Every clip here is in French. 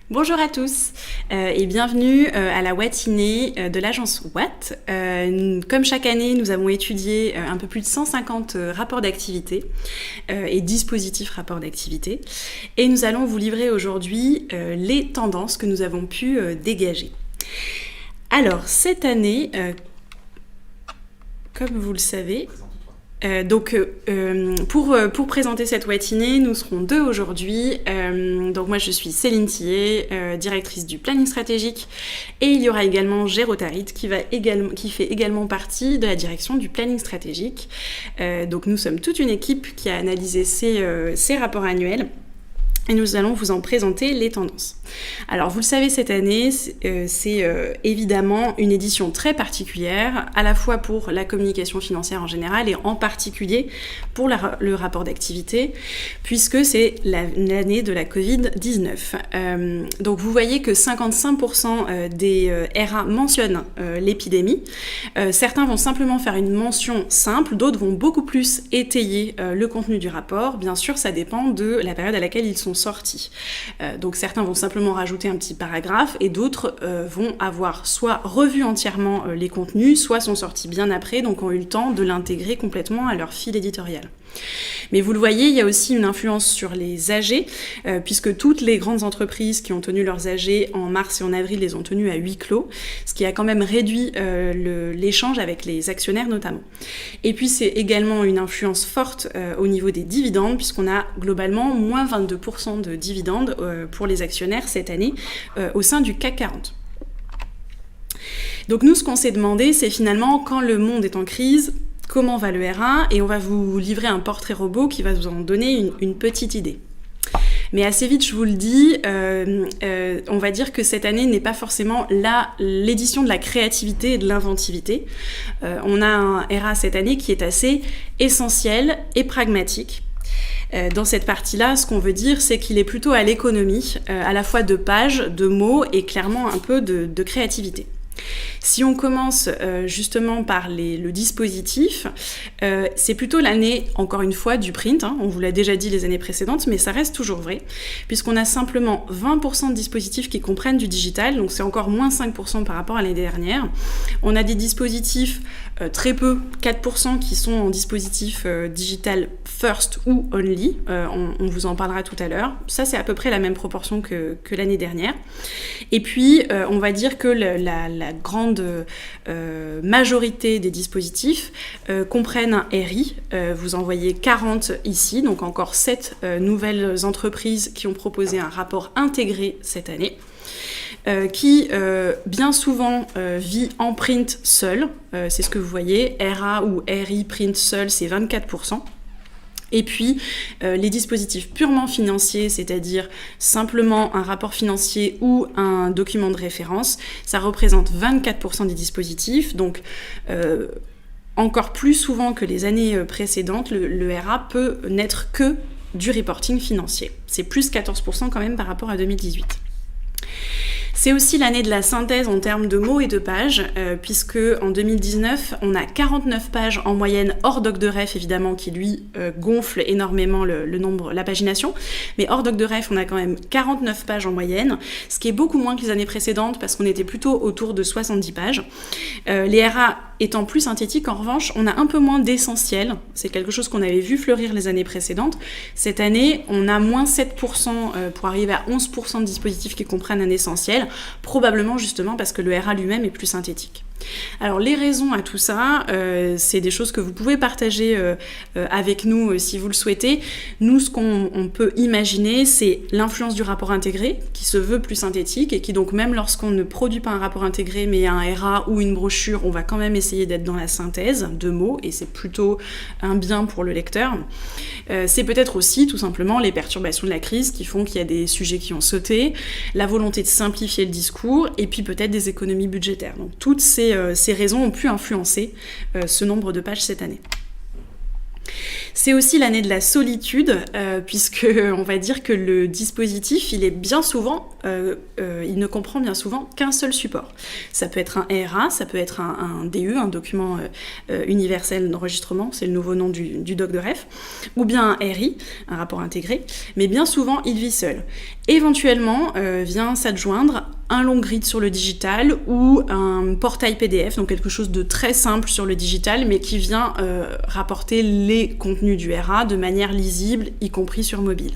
Bonjour à tous et bienvenue à la Watinée de l'agence Watt. Comme chaque année, nous avons étudié un peu plus de 150 rapports d'activité et dispositifs rapports d'activité. Et nous allons vous livrer aujourd'hui les tendances que nous avons pu dégager. Alors, cette année, comme vous le savez... Pour présenter cette Watinée, nous serons deux aujourd'hui. Donc moi je suis Céline Tillet, directrice du planning stratégique, et il y aura également Géraud Tarit qui fait également partie de la direction du planning stratégique. Donc nous sommes toute une équipe qui a analysé ces rapports annuels. Et nous allons vous en présenter les tendances. Alors vous le savez, cette année, c'est évidemment une édition très particulière, à la fois pour la communication financière en général et en particulier pour le rapport d'activité, puisque c'est l'année de la Covid-19. Donc vous voyez que 55% des RA mentionnent l'épidémie. Certains vont simplement faire une mention simple, d'autres vont beaucoup plus étayer le contenu du rapport. Bien sûr, ça dépend de la période à laquelle ils sont sortis. Donc certains vont simplement rajouter un petit paragraphe et d'autres vont avoir soit revu entièrement les contenus, soit sont sortis bien après, donc ont eu le temps de l'intégrer complètement à leur fil éditorial. Mais vous le voyez, il y a aussi une influence sur les AG, puisque toutes les grandes entreprises qui ont tenu leurs AG en mars et en avril les ont tenues à huis clos, ce qui a quand même réduit l'échange avec les actionnaires notamment. Et puis c'est également une influence forte au niveau des dividendes, puisqu'on a globalement moins 22% de dividendes pour les actionnaires cette année au sein du CAC 40. Donc nous, ce qu'on s'est demandé, c'est finalement, quand le monde est en crise, comment va le RA, et on va vous livrer un portrait robot qui va vous en donner une petite idée. Mais assez vite, je vous le dis, on va dire que cette année n'est pas forcément l'édition de la créativité et de l'inventivité. On a un RA cette année qui est assez essentiel et pragmatique. Dans cette partie-là, ce qu'on veut dire, c'est qu'il est plutôt à l'économie, à la fois de pages, de mots et clairement un peu de créativité. Si on commence justement par le dispositif, c'est plutôt l'année, encore une fois, du print. On vous l'a déjà dit les années précédentes, mais ça reste toujours vrai, puisqu'on a simplement 20% de dispositifs qui comprennent du digital, donc c'est encore moins 5% par rapport à l'année dernière. On a des dispositifs très peu, 4% qui sont en dispositif digital first ou only. On vous en parlera tout à l'heure. Ça, c'est à peu près la même proportion que l'année dernière. Et puis, on va dire que la grande majorité des dispositifs comprennent un RI. Vous en voyez 40 ici, donc encore 7 nouvelles entreprises qui ont proposé un rapport intégré cette année. Qui bien souvent vit en print seul, c'est ce que vous voyez, RA ou RI print seul, c'est 24%. Et puis, les dispositifs purement financiers, c'est-à-dire simplement un rapport financier ou un document de référence, ça représente 24% des dispositifs. Donc, encore plus souvent que les années précédentes, le RA peut n'être que du reporting financier. C'est plus 14% quand même par rapport à 2018. C'est aussi l'année de la synthèse en termes de mots et de pages, puisque en 2019, on a 49 pages en moyenne, hors doc de ref évidemment, qui lui gonfle énormément le nombre, la pagination, mais hors doc de ref, on a quand même 49 pages en moyenne, ce qui est beaucoup moins que les années précédentes, parce qu'on était plutôt autour de 70 pages. Les RA étant plus synthétiques, en revanche, on a un peu moins d'essentiel, c'est quelque chose qu'on avait vu fleurir les années précédentes. Cette année, on a moins 7% pour arriver à 11% de dispositifs qui comprennent un essentiel, probablement justement parce que le RA lui-même est plus synthétique. Alors les raisons à tout ça, c'est des choses que vous pouvez partager avec nous si vous le souhaitez. Nous, ce qu'on peut imaginer, c'est l'influence du rapport intégré qui se veut plus synthétique et qui donc même lorsqu'on ne produit pas un rapport intégré mais un RA ou une brochure, on va quand même essayer d'être dans la synthèse de mots et c'est plutôt un bien pour le lecteur. C'est peut-être aussi tout simplement les perturbations de la crise qui font qu'il y a des sujets qui ont sauté, la volonté de simplifier le discours et puis peut-être des économies budgétaires. Donc toutes ces raisons ont pu influencer ce nombre de pages cette année. C'est aussi l'année de la solitude, puisque on va dire que le dispositif, il est bien souvent, il ne comprend bien souvent qu'un seul support. Ça peut être un RA, ça peut être un DE, un document universel d'enregistrement, c'est le nouveau nom du doc de ref, ou bien un RI, un rapport intégré, mais bien souvent il vit seul. Éventuellement vient s'adjoindre un long grid sur le digital ou un portail PDF, donc quelque chose de très simple sur le digital, mais qui vient rapporter les contenus du RA de manière lisible, y compris sur mobile.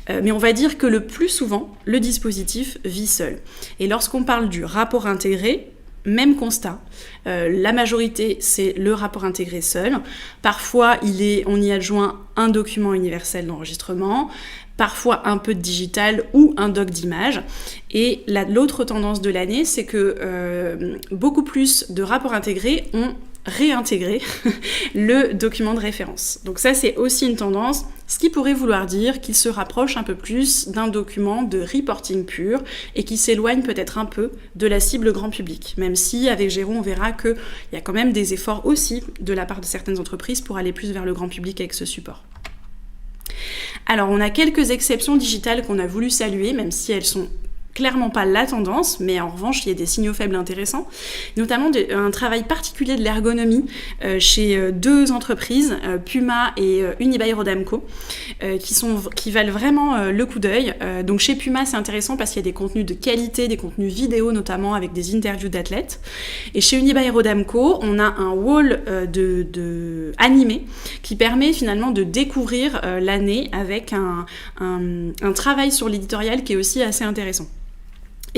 Mais on va dire que le plus souvent, le dispositif vit seul. Et lorsqu'on parle du rapport intégré, même constat. La majorité, c'est le rapport intégré seul. Parfois, on y adjoint un document universel d'enregistrement, parfois un peu de digital ou un doc d'image. Et l'autre tendance de l'année, c'est que beaucoup plus de rapports intégrés ont réintégrer le document de référence. Donc ça, c'est aussi une tendance, ce qui pourrait vouloir dire qu'il se rapproche un peu plus d'un document de reporting pur et qui s'éloigne peut-être un peu de la cible grand public, même si avec Géro, on verra qu'il y a quand même des efforts aussi de la part de certaines entreprises pour aller plus vers le grand public avec ce support. Alors, on a quelques exceptions digitales qu'on a voulu saluer, même si elles sont clairement pas la tendance, mais en revanche, il y a des signaux faibles intéressants, notamment un travail particulier de l'ergonomie chez deux entreprises, Puma et Unibail-Rodamco, qui valent vraiment le coup d'œil. Donc chez Puma, c'est intéressant parce qu'il y a des contenus de qualité, des contenus vidéo notamment avec des interviews d'athlètes. Et chez Unibail-Rodamco, on a un wall animé qui permet finalement de découvrir l'année avec un travail sur l'éditorial qui est aussi assez intéressant.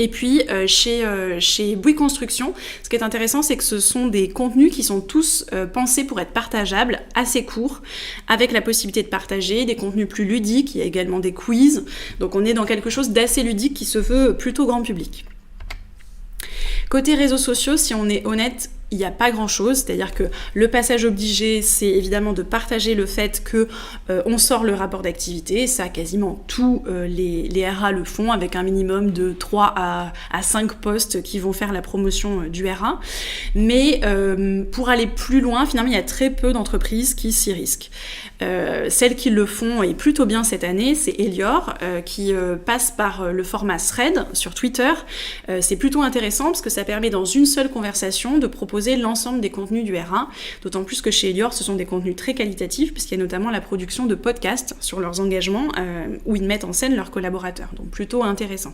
Et puis chez Bouygues Construction, ce qui est intéressant, c'est que ce sont des contenus qui sont tous pensés pour être partageables, assez courts, avec la possibilité de partager, des contenus plus ludiques, il y a également des quiz, donc on est dans quelque chose d'assez ludique qui se veut plutôt grand public. Côté réseaux sociaux, si on est honnête, il n'y a pas grand-chose, c'est-à-dire que le passage obligé, c'est évidemment de partager le fait qu'on sort le rapport d'activité, ça quasiment tous les RA le font, avec un minimum de 3 à 5 posts qui vont faire la promotion du RA, mais pour aller plus loin, finalement, il y a très peu d'entreprises qui s'y risquent. Celles qui le font, et plutôt bien cette année, c'est Elior, qui passe par le format thread sur Twitter. C'est plutôt intéressant parce que ça permet dans une seule conversation de proposer l'ensemble des contenus du RA, d'autant plus que chez Elior, ce sont des contenus très qualitatifs, puisqu'il y a notamment la production de podcasts sur leurs engagements, où ils mettent en scène leurs collaborateurs, donc plutôt intéressant.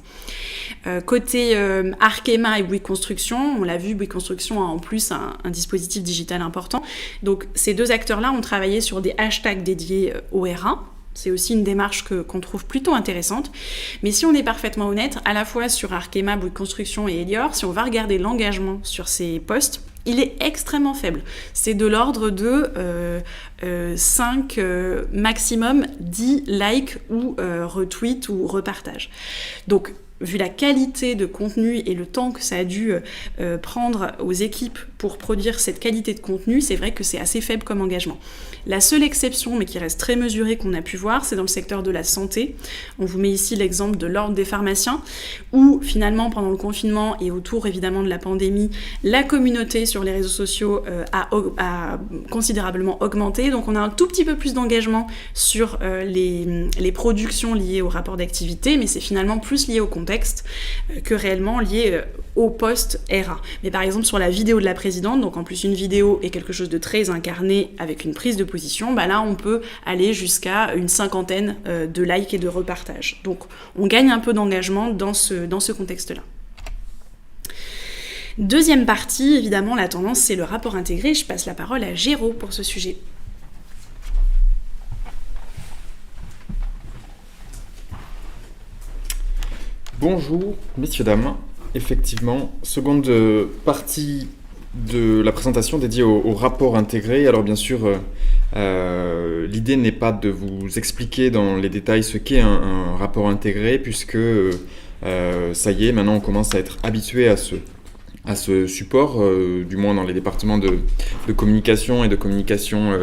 Côté Arkema et Bouygues Construction, on l'a vu, Bouygues Construction a en plus un dispositif digital important, donc ces deux acteurs-là ont travaillé sur des hashtags dédiés au RA. C'est aussi une démarche qu'on trouve plutôt intéressante. Mais si on est parfaitement honnête, à la fois sur Arkema, Bouygues Construction et Elior, si on va regarder l'engagement sur ces posts, il est extrêmement faible. C'est de l'ordre de 5, maximum 10 likes ou retweets ou repartages. Donc, vu la qualité de contenu et le temps que ça a dû prendre aux équipes pour produire cette qualité de contenu, c'est vrai que c'est assez faible comme engagement. La seule exception, mais qui reste très mesurée, qu'on a pu voir, c'est dans le secteur de la santé. On vous met ici l'exemple de l'Ordre des pharmaciens, où finalement, pendant le confinement et autour évidemment de la pandémie, la communauté sur les réseaux sociaux a considérablement augmenté. Donc on a un tout petit peu plus d'engagement sur les productions liées au rapport d'activité, mais c'est finalement plus lié au contexte que réellement lié au poste RA. Mais par exemple sur la vidéo de la présidente, donc en plus une vidéo est quelque chose de très incarné avec une prise de position, bah là on peut aller jusqu'à une 50aine de likes et de repartages. Donc on gagne un peu d'engagement dans ce contexte-là. Deuxième partie, évidemment la tendance c'est le rapport intégré. Je passe la parole à Géro pour ce sujet. Bonjour messieurs, dames. Effectivement, seconde partie de la présentation dédiée au rapport intégré. Alors bien sûr, l'idée n'est pas de vous expliquer dans les détails ce qu'est un rapport intégré, puisque ça y est, maintenant on commence à être habitué à ce support, du moins dans les départements de communication et de communication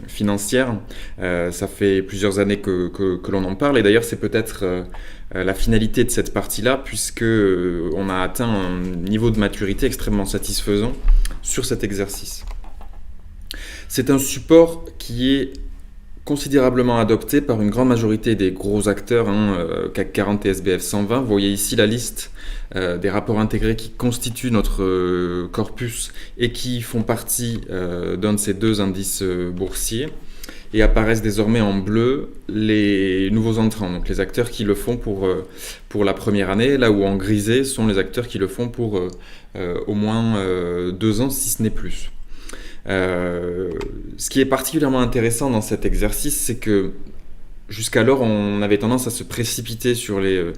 financière. Ça fait plusieurs années que l'on en parle, et d'ailleurs c'est peut-être la finalité de cette partie-là, puisque on a atteint un niveau de maturité extrêmement satisfaisant sur cet exercice. C'est un support qui est considérablement adopté par une grande majorité des gros acteurs, CAC 40 et SBF 120. Vous voyez ici la liste des rapports intégrés qui constituent notre corpus et qui font partie d'un de ces deux indices boursiers. et apparaissent désormais en bleu les nouveaux entrants, donc les acteurs qui le font pour la première année, là où en grisé sont les acteurs qui le font pour au moins 2 ans, si ce n'est plus. Ce qui est particulièrement intéressant dans cet exercice, c'est que jusqu'alors, on avait tendance à se précipiter sur les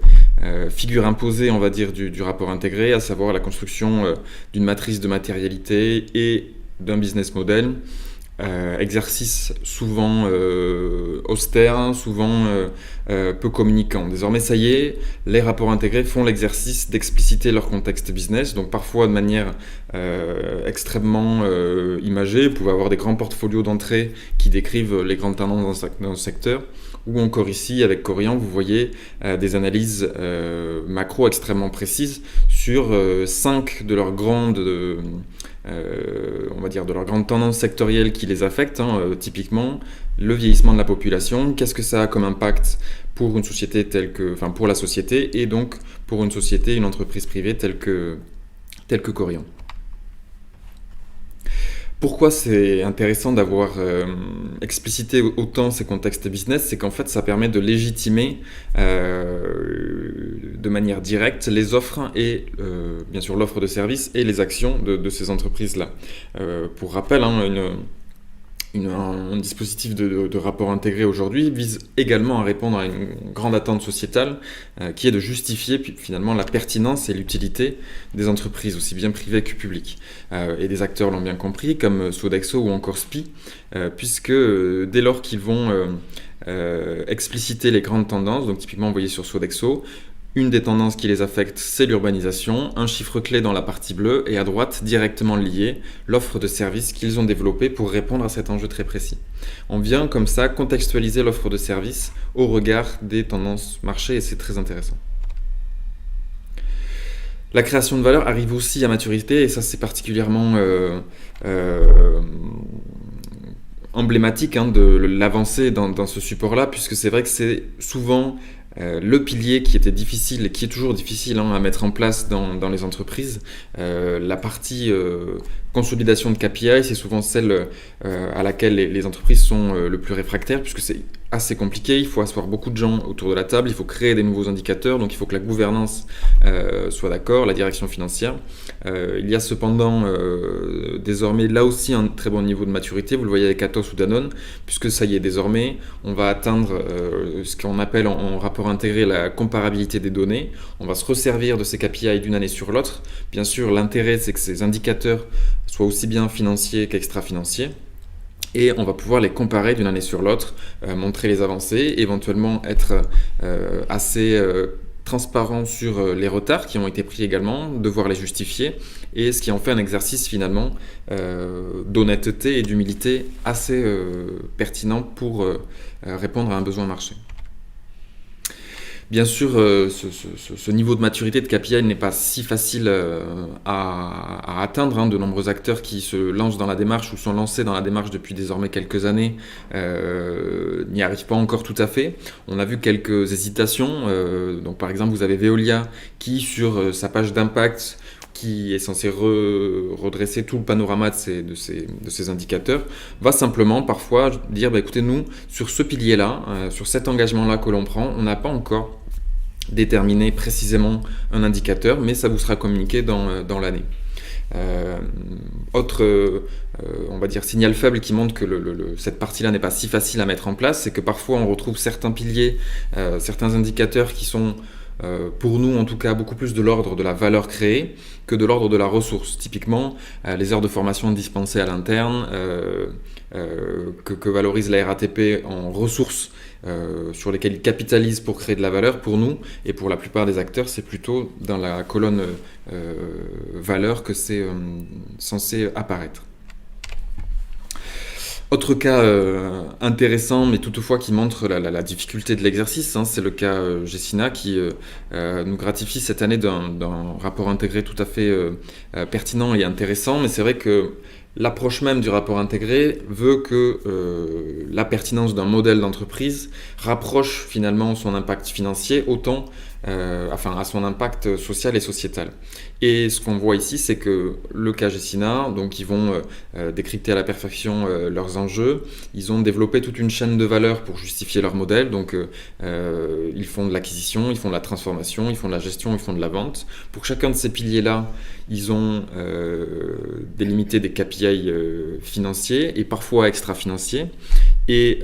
figures imposées, on va dire, du rapport intégré, à savoir la construction d'une matrice de matérialité et d'un business model. Exercice souvent austère, souvent peu communicant. Désormais, ça y est, les rapports intégrés font l'exercice d'expliciter leur contexte business, donc parfois de manière extrêmement imagée. Vous pouvez avoir des grands portfolios d'entrée qui décrivent les grandes tendances dans le secteur, ou encore ici, avec Corian, vous voyez des analyses macro extrêmement précises sur 5 de leurs grandes on va dire de leurs grandes tendances sectorielles qui les affectent, typiquement le vieillissement de la population, qu'est-ce que ça a comme impact pour une société pour la société, et donc pour une société, une entreprise privée telle que Corian. Pourquoi c'est intéressant d'avoir explicité autant ces contextes business, c'est qu'en fait ça permet de légitimer de manière directe les offres et bien sûr l'offre de services et les actions de ces entreprises-là. Pour rappel, un dispositif de rapport intégré aujourd'hui vise également à répondre à une grande attente sociétale qui est de justifier finalement la pertinence et l'utilité des entreprises, aussi bien privées que publiques. Et des acteurs l'ont bien compris, comme Sodexo ou encore SPI, puisque dès lors qu'ils vont expliciter les grandes tendances, donc typiquement vous voyez sur Sodexo, une des tendances qui les affecte, c'est l'urbanisation, un chiffre clé dans la partie bleue, et à droite, directement lié, l'offre de services qu'ils ont développée pour répondre à cet enjeu très précis. On vient comme ça contextualiser l'offre de services au regard des tendances marché, et c'est très intéressant. La création de valeur arrive aussi à maturité, et ça c'est particulièrement emblématique de l'avancée dans ce support-là, puisque c'est vrai que c'est souvent le pilier qui était difficile et qui est toujours difficile à mettre en place dans les entreprises. La partie consolidation de KPI, c'est souvent celle à laquelle les entreprises sont le plus réfractaires, puisque c'est assez compliqué, il faut asseoir beaucoup de gens autour de la table, il faut créer des nouveaux indicateurs, donc il faut que la gouvernance soit d'accord, la direction financière. Il y a cependant désormais là aussi un très bon niveau de maturité, vous le voyez avec Atos ou Danone, puisque ça y est, désormais on va atteindre ce qu'on appelle en rapport intégré la comparabilité des données. On va se resservir de ces KPI d'une année sur l'autre. Bien sûr, l'intérêt c'est que ces indicateurs soient aussi bien financiers qu'extra-financiers. Et on va pouvoir les comparer d'une année sur l'autre, montrer les avancées, éventuellement être assez transparent sur les retards qui ont été pris également, devoir les justifier, et ce qui en fait un exercice finalement d'honnêteté et d'humilité assez pertinent pour répondre à un besoin marché. Bien sûr, ce niveau de maturité de KPI n'est pas si facile à atteindre. De nombreux acteurs qui se lancent dans la démarche ou sont lancés dans la démarche depuis désormais quelques années n'y arrivent pas encore tout à fait. On a vu quelques hésitations. Donc, par exemple, vous avez Veolia qui, sur sa page d'impact, qui est censé redresser tout le panorama de ces indicateurs, va simplement parfois dire écoutez, nous, sur ce pilier-là, sur cet engagement-là que l'on prend, on n'a pas encore déterminé précisément un indicateur, mais ça vous sera communiqué dans l'année. Autre on va dire signal faible qui montre que cette partie-là n'est pas si facile à mettre en place, c'est que parfois on retrouve certains piliers, certains indicateurs qui sont pour nous en tout cas beaucoup plus de l'ordre de la valeur créée que de l'ordre de la ressource. Typiquement les heures de formation dispensées à l'interne que valorise la RATP en ressources sur lesquelles ils capitalisent pour créer de la valeur. Pour nous et pour la plupart des acteurs, c'est plutôt dans la colonne valeur que c'est censé apparaître. Autre cas intéressant, mais toutefois qui montre la difficulté de l'exercice, c'est le cas Gessina qui nous gratifie cette année d'un rapport intégré tout à fait pertinent et intéressant. Mais c'est vrai que l'approche même du rapport intégré veut que la pertinence d'un modèle d'entreprise rapproche finalement son impact financier autant à son impact social et sociétal. Et ce qu'on voit ici, c'est que le cas Gecina, donc ils vont décrypter à la perfection leurs enjeux. Ils ont développé toute une chaîne de valeur pour justifier leur modèle. Donc ils font de l'acquisition, ils font de la transformation, ils font de la gestion, ils font de la vente. Pour chacun de ces piliers-là, ils ont délimité des KPI financiers et parfois extra-financiers. Et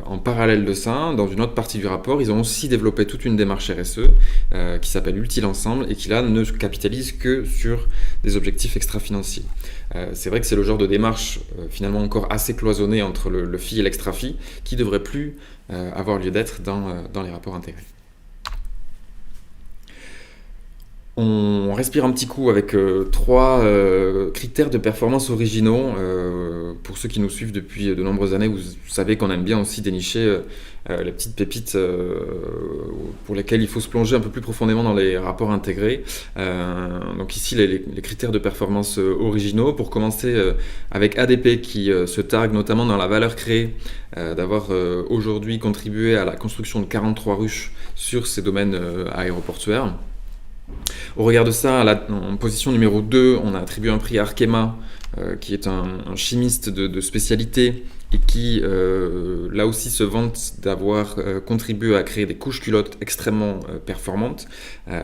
en parallèle de ça, dans une autre partie du rapport, ils ont aussi développé toute une démarche RSE qui s'appelle Utile Ensemble et qui là ne capitalise que sur des objectifs extra-financiers. C'est vrai que c'est le genre de démarche finalement encore assez cloisonnée entre le FI et l'extra-FI qui ne devrait plus avoir lieu d'être dans les rapports intégrés. On respire un petit coup avec 3 critères de performance originaux. Pour ceux qui nous suivent depuis de nombreuses années, vous savez qu'on aime bien aussi dénicher les petites pépites pour lesquelles il faut se plonger un peu plus profondément dans les rapports intégrés. Donc ici, les critères de performance originaux. Pour commencer avec ADP qui se targue notamment dans la valeur créée d'avoir aujourd'hui contribué à la construction de 43 ruches sur ces domaines aéroportuaires. Au regard de ça, en position numéro 2, on a attribué un prix à Arkema, qui est un chimiste de spécialité et qui, là aussi, se vante d'avoir contribué à créer des couches culottes extrêmement performantes.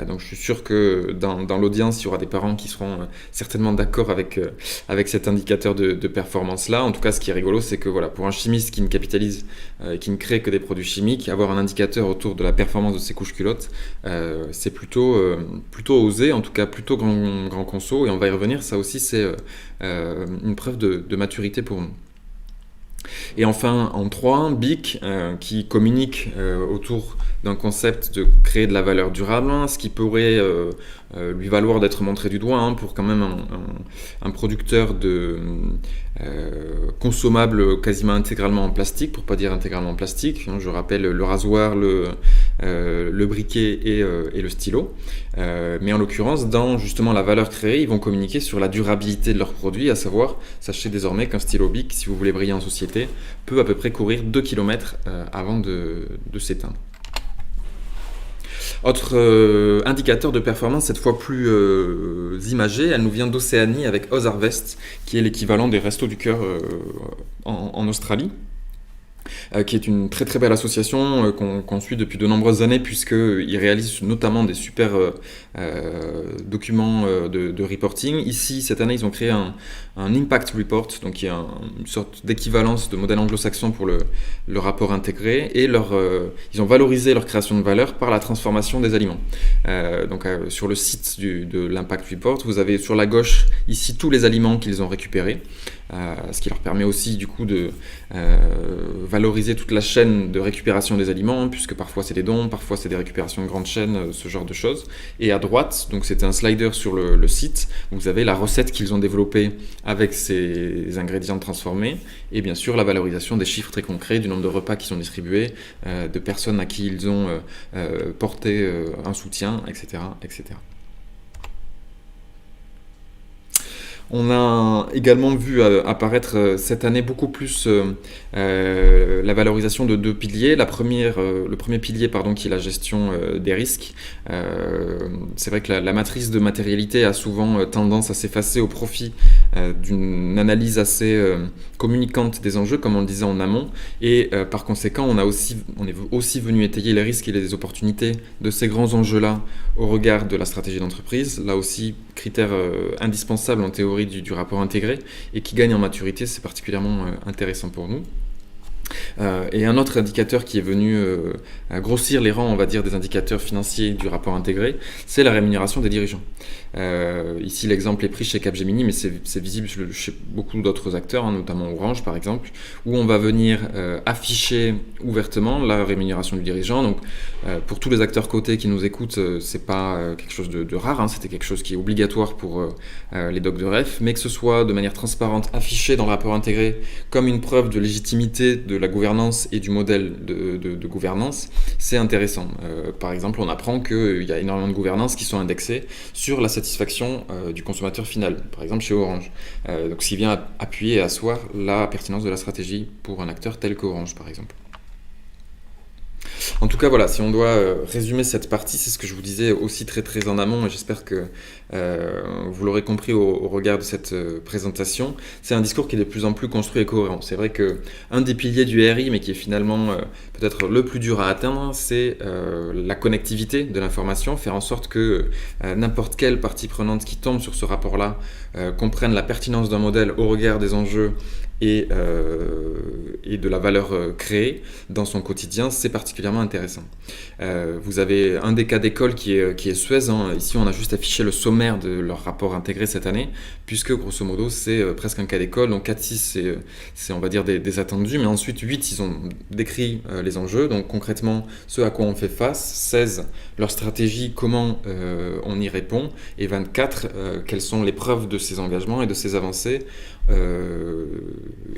Donc je suis sûr que dans l'audience, il y aura des parents qui seront certainement d'accord avec cet indicateur de performance-là. En tout cas, ce qui est rigolo, c'est que voilà, pour un chimiste qui ne capitalise, qui ne crée que des produits chimiques, avoir un indicateur autour de la performance de ces couches culottes, c'est plutôt osé, en tout cas plutôt grand conso. Et on va y revenir, ça aussi, c'est une preuve de maturité pour nous. Et enfin, en 3, BIC, qui communique autour d'un concept de créer de la valeur durable, ce qui pourrait lui valoir d'être montré du doigt pour quand même un producteur de consommables quasiment intégralement en plastique, pour pas dire intégralement en plastique. Je rappelle le rasoir, le briquet et le stylo. Mais en l'occurrence, dans justement la valeur créée, ils vont communiquer sur la durabilité de leurs produits, à savoir, sachez désormais qu'un stylo BIC, si vous voulez briller en société, peut à peu près courir 2 km avant de s'éteindre. Autre indicateur de performance, cette fois plus imagé, elle nous vient d'Océanie avec Ozharvest, qui est l'équivalent des Restos du Cœur en Australie. Qui est une très très belle association qu'on suit depuis de nombreuses années, puisqu'ils réalisent notamment des super documents de reporting. Ici, cette année, ils ont créé un Impact Report, donc qui est une sorte d'équivalence de modèle anglo-saxon pour le rapport intégré, et ils ont valorisé leur création de valeur par la transformation des aliments. Donc sur le site de l'Impact Report, vous avez sur la gauche ici tous les aliments qu'ils ont récupérés, ce qui leur permet aussi du coup de valoriser toute la chaîne de récupération des aliments, puisque parfois c'est des dons, parfois c'est des récupérations de grandes chaînes, ce genre de choses. Et à droite, donc c'était un slider sur le site, vous avez la recette qu'ils ont développée avec ces ingrédients transformés, et bien sûr la valorisation des chiffres très concrets, du nombre de repas qui sont distribués, de personnes à qui ils ont porté un soutien, etc., etc. On a également vu apparaître cette année beaucoup plus la valorisation de 2 piliers. Le premier pilier, qui est la gestion des risques. C'est vrai que la matrice de matérialité a souvent tendance à s'effacer au profit d'une analyse assez communicante des enjeux, comme on le disait en amont. Et par conséquent, on est aussi venu étayer les risques et les opportunités de ces grands enjeux-là au regard de la stratégie d'entreprise. Là aussi, critère indispensable en théorie du rapport intégré et qui gagne en maturité, c'est particulièrement intéressant pour nous. Et un autre indicateur qui est venu grossir les rangs, on va dire, des indicateurs financiers du rapport intégré, c'est la rémunération des dirigeants. Ici, l'exemple est pris chez Capgemini, mais c'est visible chez beaucoup d'autres acteurs, notamment Orange par exemple, où on va venir afficher ouvertement la rémunération du dirigeant. Donc, pour tous les acteurs cotés qui nous écoutent, c'est pas quelque chose de rare, c'était quelque chose qui est obligatoire pour les docs de ref, mais que ce soit de manière transparente affiché dans le rapport intégré comme une preuve de légitimité de la gouvernance et du modèle de gouvernance, c'est intéressant. Par exemple, on apprend qu'il y a énormément de gouvernances qui sont indexées sur la satisfaction du consommateur final, par exemple chez Orange. Donc, ce qui vient appuyer et asseoir la pertinence de la stratégie pour un acteur tel qu'Orange, par exemple. En tout cas, voilà, si on doit résumer cette partie, c'est ce que je vous disais aussi très très en amont, et j'espère que vous l'aurez compris au regard de cette présentation. C'est un discours qui est de plus en plus construit et cohérent. C'est vrai qu'un des piliers du RI, mais qui est finalement peut-être le plus dur à atteindre, c'est la connectivité de l'information, faire en sorte que n'importe quelle partie prenante qui tombe sur ce rapport-là comprenne la pertinence d'un modèle au regard des enjeux et de la valeur créée dans son quotidien, c'est particulièrement intéressant. Vous avez un des cas d'école qui est Suez. Ici, on a juste affiché le sommaire de leur rapport intégré cette année, puisque grosso modo, c'est presque un cas d'école. Donc 4-6, c'est on va dire des attendus, mais ensuite 8, ils ont décrit les enjeux, donc concrètement ce à quoi on fait face. 16, leur stratégie, comment on y répond, et 24, quelles sont les preuves de ces engagements et de ces avancées,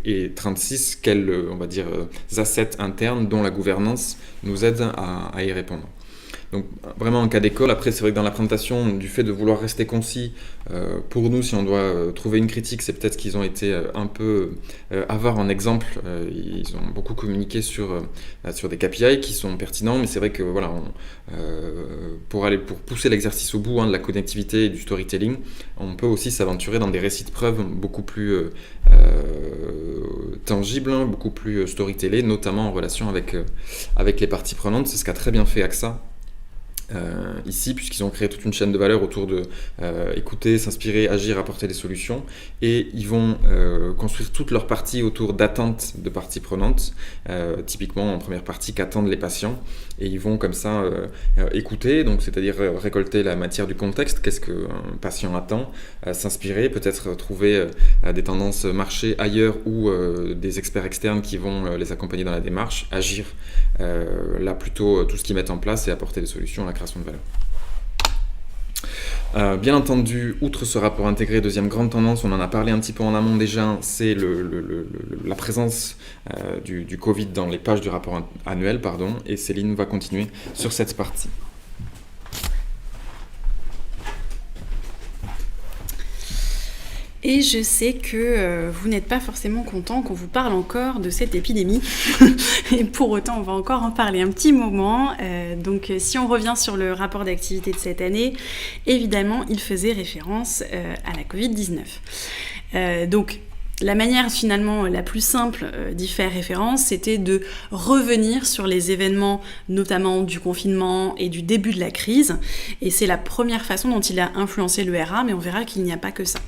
et 36, quels, on va dire, assets internes dont la gouvernance nous aide à y répondre. Donc vraiment un cas d'école. Après, c'est vrai que dans la présentation, du fait de vouloir rester concis, pour nous, si on doit trouver une critique, c'est peut-être qu'ils ont été un peu avares en exemple. Ils ont beaucoup communiqué sur des KPI qui sont pertinents, mais c'est vrai que voilà, pour pousser l'exercice au bout de la connectivité et du storytelling, on peut aussi s'aventurer dans des récits de preuves beaucoup plus tangibles, beaucoup plus storytellés, notamment en relation avec les parties prenantes. C'est ce qu'a très bien fait AXA ici, puisqu'ils ont créé toute une chaîne de valeur autour de écouter, s'inspirer, agir, apporter des solutions, et ils vont construire toute leur partie autour d'attentes de parties prenantes, typiquement en première partie qu'attendent les patients, et ils vont comme ça écouter, donc c'est-à-dire récolter la matière du contexte, qu'est-ce qu'un patient attend, s'inspirer, peut-être trouver des tendances marché ailleurs ou des experts externes qui vont les accompagner dans la démarche, agir là plutôt tout ce qu'ils mettent en place et apporter des solutions à la création de valeur. Bien entendu, outre ce rapport intégré, deuxième grande tendance, on en a parlé un petit peu en amont déjà, c'est la présence du Covid dans les pages du rapport annuel, et Céline va continuer sur cette partie. Et je sais que vous n'êtes pas forcément content qu'on vous parle encore de cette épidémie. Et pour autant, on va encore en parler un petit moment. Donc, si on revient sur le rapport d'activité de cette année, évidemment, il faisait référence à la Covid-19. Donc, la manière finalement la plus simple d'y faire référence, c'était de revenir sur les événements, notamment du confinement et du début de la crise. Et c'est la première façon dont il a influencé le RA, mais on verra qu'il n'y a pas que ça.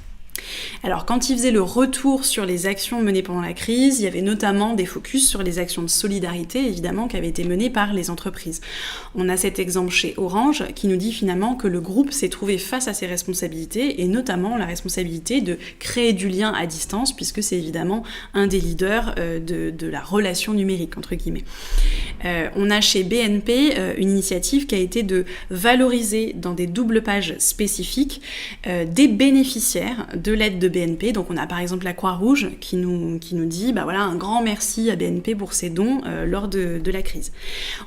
Alors quand il faisait le retour sur les actions menées pendant la crise, il y avait notamment des focus sur les actions de solidarité, évidemment, qui avaient été menées par les entreprises. On a cet exemple chez Orange qui nous dit finalement que le groupe s'est trouvé face à ses responsabilités, et notamment la responsabilité de créer du lien à distance, puisque c'est évidemment un des leaders de la relation numérique, entre guillemets. On a chez BNP une initiative qui a été de valoriser dans des doubles pages spécifiques des bénéficiaires de l'aide de BNP. Donc on a par exemple la Croix-Rouge qui nous dit voilà, un grand merci à BNP pour ses dons lors de la crise.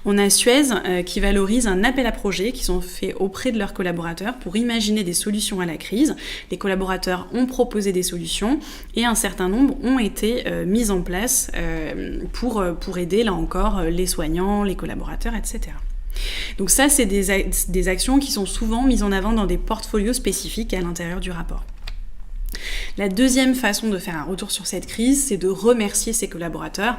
On a Suez qui valorise un appel à projets qui sont faits auprès de leurs collaborateurs pour imaginer des solutions à la crise. Les collaborateurs ont proposé des solutions et un certain nombre ont été mis en place pour aider là encore les soignants, les collaborateurs, etc. Donc ça, c'est des actions qui sont souvent mises en avant dans des portfolios spécifiques à l'intérieur du rapport. La deuxième façon de faire un retour sur cette crise, c'est de remercier ses collaborateurs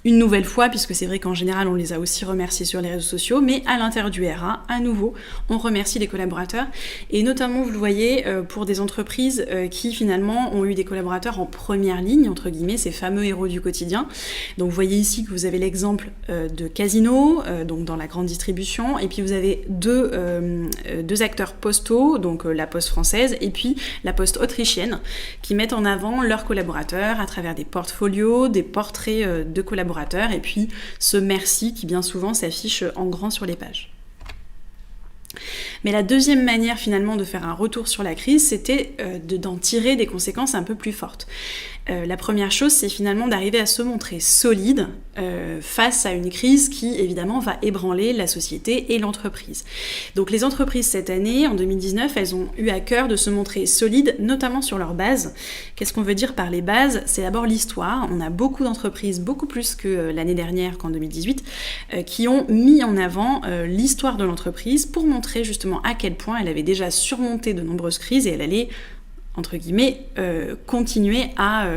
une nouvelle fois, puisque c'est vrai qu'en général on les a aussi remerciés sur les réseaux sociaux, mais à l'intérieur du RA, à nouveau, on remercie les collaborateurs, et notamment vous le voyez pour des entreprises qui finalement ont eu des collaborateurs en première ligne, entre guillemets, ces fameux héros du quotidien. Donc vous voyez ici que vous avez l'exemple de Casino, donc dans la grande distribution, et puis vous avez deux acteurs postaux, donc la Poste française et puis la Poste autrichienne, qui mettent en avant leurs collaborateurs à travers des portfolios, des portraits de collaborateurs, et puis ce merci qui bien souvent s'affiche en grand sur les pages. Mais la deuxième manière finalement de faire un retour sur la crise, c'était d'en tirer des conséquences un peu plus fortes. La première chose, c'est finalement d'arriver à se montrer solide face à une crise qui, évidemment, va ébranler la société et l'entreprise. Donc les entreprises, cette année, en 2019, elles ont eu à cœur de se montrer solides, notamment sur leurs bases. Qu'est-ce qu'on veut dire par les bases ? C'est d'abord l'histoire. On a beaucoup d'entreprises, beaucoup plus que l'année dernière qu'en 2018, qui ont mis en avant l'histoire de l'entreprise pour montrer justement à quel point elle avait déjà surmonté de nombreuses crises et elle allait, entre guillemets, continuer à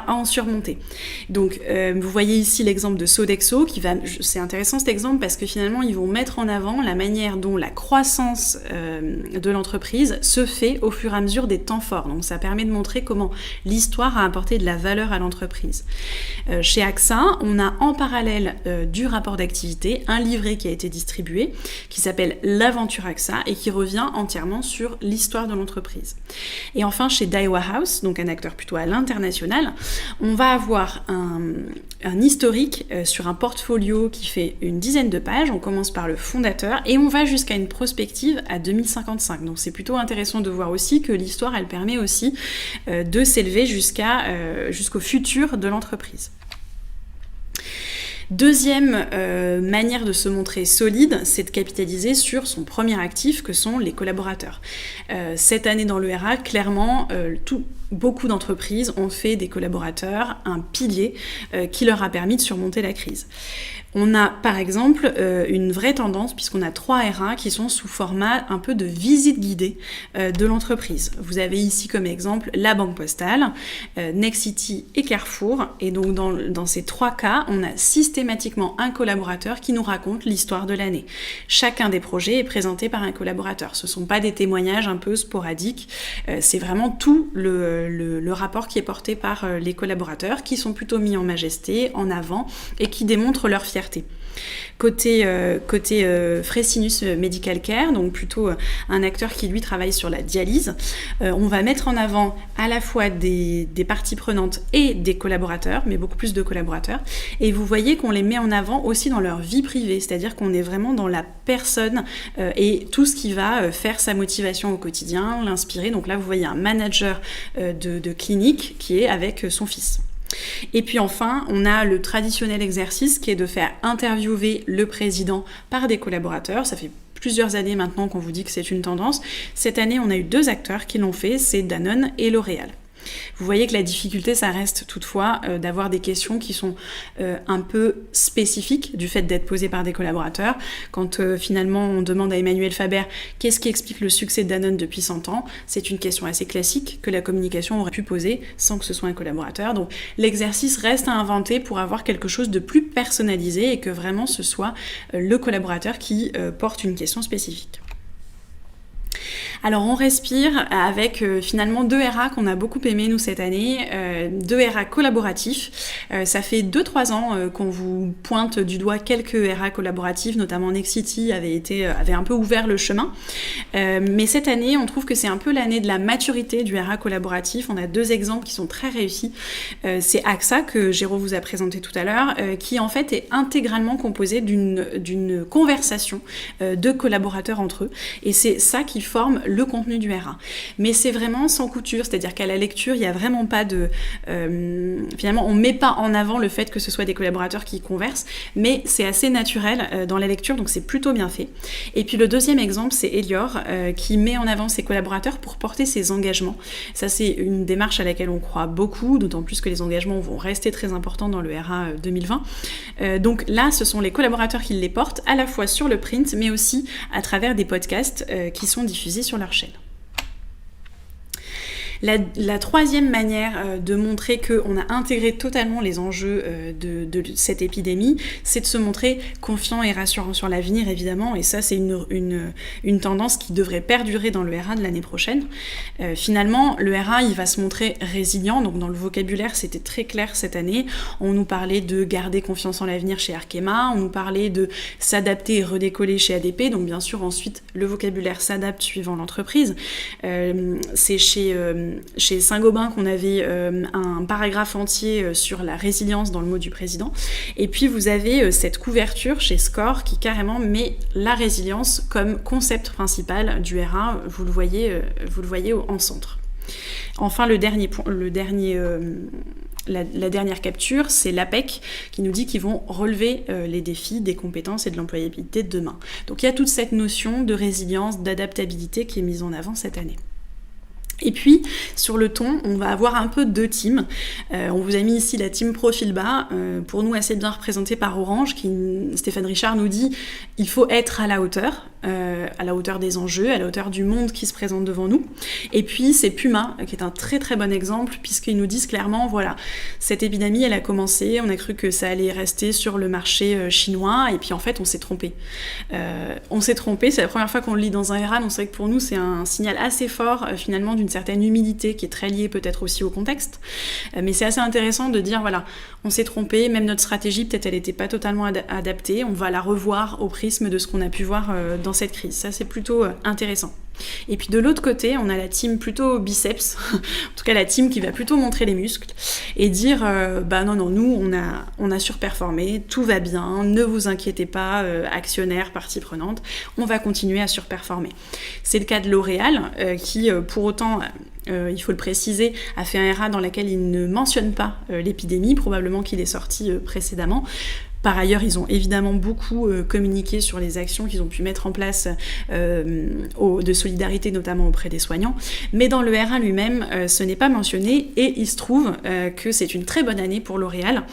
en surmonter. Donc, vous voyez ici l'exemple de Sodexo, c'est intéressant cet exemple parce que finalement, ils vont mettre en avant la manière dont la croissance de l'entreprise se fait au fur et à mesure des temps forts. Donc, ça permet de montrer comment l'histoire a apporté de la valeur à l'entreprise. Chez AXA, on a en parallèle du rapport d'activité, un livret qui a été distribué, qui s'appelle L'aventure AXA et qui revient entièrement sur l'histoire de l'entreprise. Et enfin, chez Daiwa House, donc un acteur plutôt à l'international, on va avoir un historique sur un portfolio qui fait une dizaine de pages. On commence par le fondateur et on va jusqu'à une prospective à 2055. Donc c'est plutôt intéressant de voir aussi que l'histoire, elle permet aussi de s'élever jusqu'au futur de l'entreprise. Deuxième manière de se montrer solide, c'est de capitaliser sur son premier actif que sont les collaborateurs. Cette année dans le RA, clairement, beaucoup d'entreprises ont fait des collaborateurs un pilier qui leur a permis de surmonter la crise. On a par exemple une vraie tendance, puisqu'on a 3 RA qui sont sous format un peu de visite guidée de l'entreprise. Vous avez ici comme exemple la Banque Postale, Nexity et Carrefour. Et donc dans ces 3 cas, on a systématiquement un collaborateur qui nous raconte l'histoire de l'année. Chacun des projets est présenté par un collaborateur. Ce ne sont pas des témoignages un peu sporadiques, c'est vraiment tout le rapport qui est porté par les collaborateurs qui sont plutôt mis en majesté, en avant et qui démontrent leur fierté. Côté Fresenius Medical Care, donc plutôt un acteur qui lui travaille sur la dialyse, on va mettre en avant à la fois des parties prenantes et des collaborateurs, mais beaucoup plus de collaborateurs, et vous voyez qu'on les met en avant aussi dans leur vie privée, c'est-à-dire qu'on est vraiment dans la personne et tout ce qui va faire sa motivation au quotidien, l'inspirer. Donc là vous voyez un manager de clinique qui est avec son fils. Et puis enfin, on a le traditionnel exercice qui est de faire interviewer le président par des collaborateurs. Ça fait plusieurs années maintenant qu'on vous dit que c'est une tendance. Cette année, on a eu 2 acteurs qui l'ont fait, c'est Danone et L'Oréal. Vous voyez que la difficulté, ça reste toutefois d'avoir des questions qui sont un peu spécifiques du fait d'être posées par des collaborateurs. Quand finalement on demande à Emmanuel Faber qu'est-ce qui explique le succès de Danone depuis 100 ans, c'est une question assez classique que la communication aurait pu poser sans que ce soit un collaborateur. Donc l'exercice reste à inventer pour avoir quelque chose de plus personnalisé et que vraiment ce soit le collaborateur qui porte une question spécifique. Alors on respire avec finalement 2 RA qu'on a beaucoup aimé nous cette année, 2 RA collaboratifs. Ça fait 2-3 ans qu'on vous pointe du doigt quelques RA collaboratifs, notamment Nexity avait un peu ouvert le chemin. Mais cette année, on trouve que c'est un peu l'année de la maturité du RA collaboratif. On a 2 exemples qui sont très réussis. C'est AXA que Géraud vous a présenté tout à l'heure, qui en fait est intégralement composé d'une conversation de collaborateurs entre eux. Et c'est ça qui forme le contenu du RA. Mais c'est vraiment sans couture, c'est-à-dire qu'à la lecture, il n'y a vraiment pas de... finalement, on ne met pas en avant le fait que ce soit des collaborateurs qui conversent, mais c'est assez naturel dans la lecture, donc c'est plutôt bien fait. Et puis le deuxième exemple, c'est Elior, qui met en avant ses collaborateurs pour porter ses engagements. Ça, c'est une démarche à laquelle on croit beaucoup, d'autant plus que les engagements vont rester très importants dans le RA 2020. Donc là, ce sont les collaborateurs qui les portent, à la fois sur le print, mais aussi à travers des podcasts qui sont diffusés sur leur chaîne. La troisième manière de montrer qu'on a intégré totalement les enjeux de cette épidémie, c'est de se montrer confiant et rassurant sur l'avenir, évidemment, et ça c'est une tendance qui devrait perdurer dans le RA de l'année prochaine. Finalement, le RA, il va se montrer résilient, donc dans le vocabulaire, c'était très clair cette année. On nous parlait de garder confiance en l'avenir chez Arkema, on nous parlait de s'adapter et redécoller chez ADP, donc bien sûr ensuite le vocabulaire s'adapte suivant l'entreprise. C'est chez Saint-Gobain qu'on avait un paragraphe entier sur la résilience dans le mot du président. Et puis vous avez cette couverture chez Score qui carrément met la résilience comme concept principal du RA, vous le voyez en centre. Enfin, la dernière capture, c'est l'APEC qui nous dit qu'ils vont relever les défis des compétences et de l'employabilité de demain. Donc il y a toute cette notion de résilience, d'adaptabilité qui est mise en avant cette année. Et puis, sur le ton, on va avoir un peu deux teams. On vous a mis ici la team profil bas, pour nous assez bien représentée par Orange, qui, Stéphane Richard nous dit « il faut être à la hauteur des enjeux, à la hauteur du monde qui se présente devant nous ». Et puis, c'est Puma, qui est un très très bon exemple, puisqu'ils nous disent clairement, voilà, cette épidémie, elle a commencé, on a cru que ça allait rester sur le marché chinois, et puis en fait, on s'est trompé. C'est la première fois qu'on le lit dans un RA, donc c'est vrai que pour nous, c'est un signal assez fort, finalement, d'une certaine humilité qui est très liée peut-être aussi au contexte. Mais c'est assez intéressant de dire, voilà, on s'est trompé, même notre stratégie, peut-être elle n'était pas totalement adaptée, on va la revoir au prisme de ce qu'on a pu voir dans cette crise. Ça, c'est plutôt intéressant. Et puis de l'autre côté, on a la team plutôt biceps, en tout cas la team qui va plutôt montrer les muscles et dire non, nous on a surperformé, tout va bien, ne vous inquiétez pas, actionnaires, parties prenantes, on va continuer à surperformer. C'est le cas de L'Oréal qui pour autant il faut le préciser, a fait un RA dans lequel il ne mentionne pas l'épidémie, probablement qu'il est sorti précédemment. Par ailleurs, ils ont évidemment beaucoup communiqué sur les actions qu'ils ont pu mettre en place de solidarité, notamment auprès des soignants. Mais dans le RA lui-même, ce n'est pas mentionné et il se trouve que c'est une très bonne année pour L'Oréal.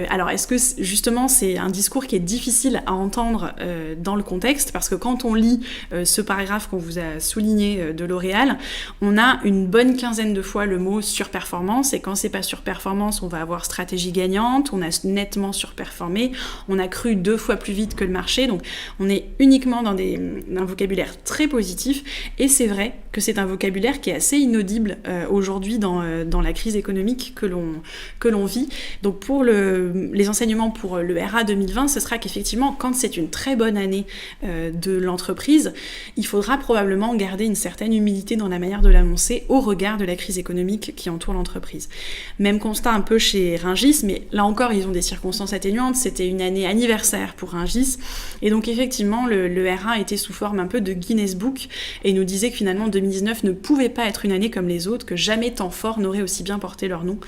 Alors, est-ce que justement c'est un discours qui est difficile à entendre dans le contexte? Parce que quand on lit ce paragraphe qu'on vous a souligné de L'Oréal, on a une bonne quinzaine de fois le mot surperformance, et quand c'est pas surperformance, on va avoir stratégie gagnante, on a nettement surperformé, on a cru 2 fois plus vite que le marché, donc on est uniquement dans un vocabulaire très positif, et c'est vrai que c'est un vocabulaire qui est assez inaudible aujourd'hui dans la crise économique que l'on vit. Donc pour les enseignements pour le RA 2020, ce sera qu'effectivement, quand c'est une très bonne année de l'entreprise, il faudra probablement garder une certaine humilité dans la manière de l'annoncer au regard de la crise économique qui entoure l'entreprise. Même constat un peu chez Rungis, mais là encore, ils ont des circonstances atténuantes. C'était une année anniversaire pour Rungis, et donc effectivement le RA était sous forme un peu de Guinness Book et nous disait que finalement 2019 ne pouvait pas être une année comme les autres, que jamais temps fort n'aurait aussi bien porté leur nom.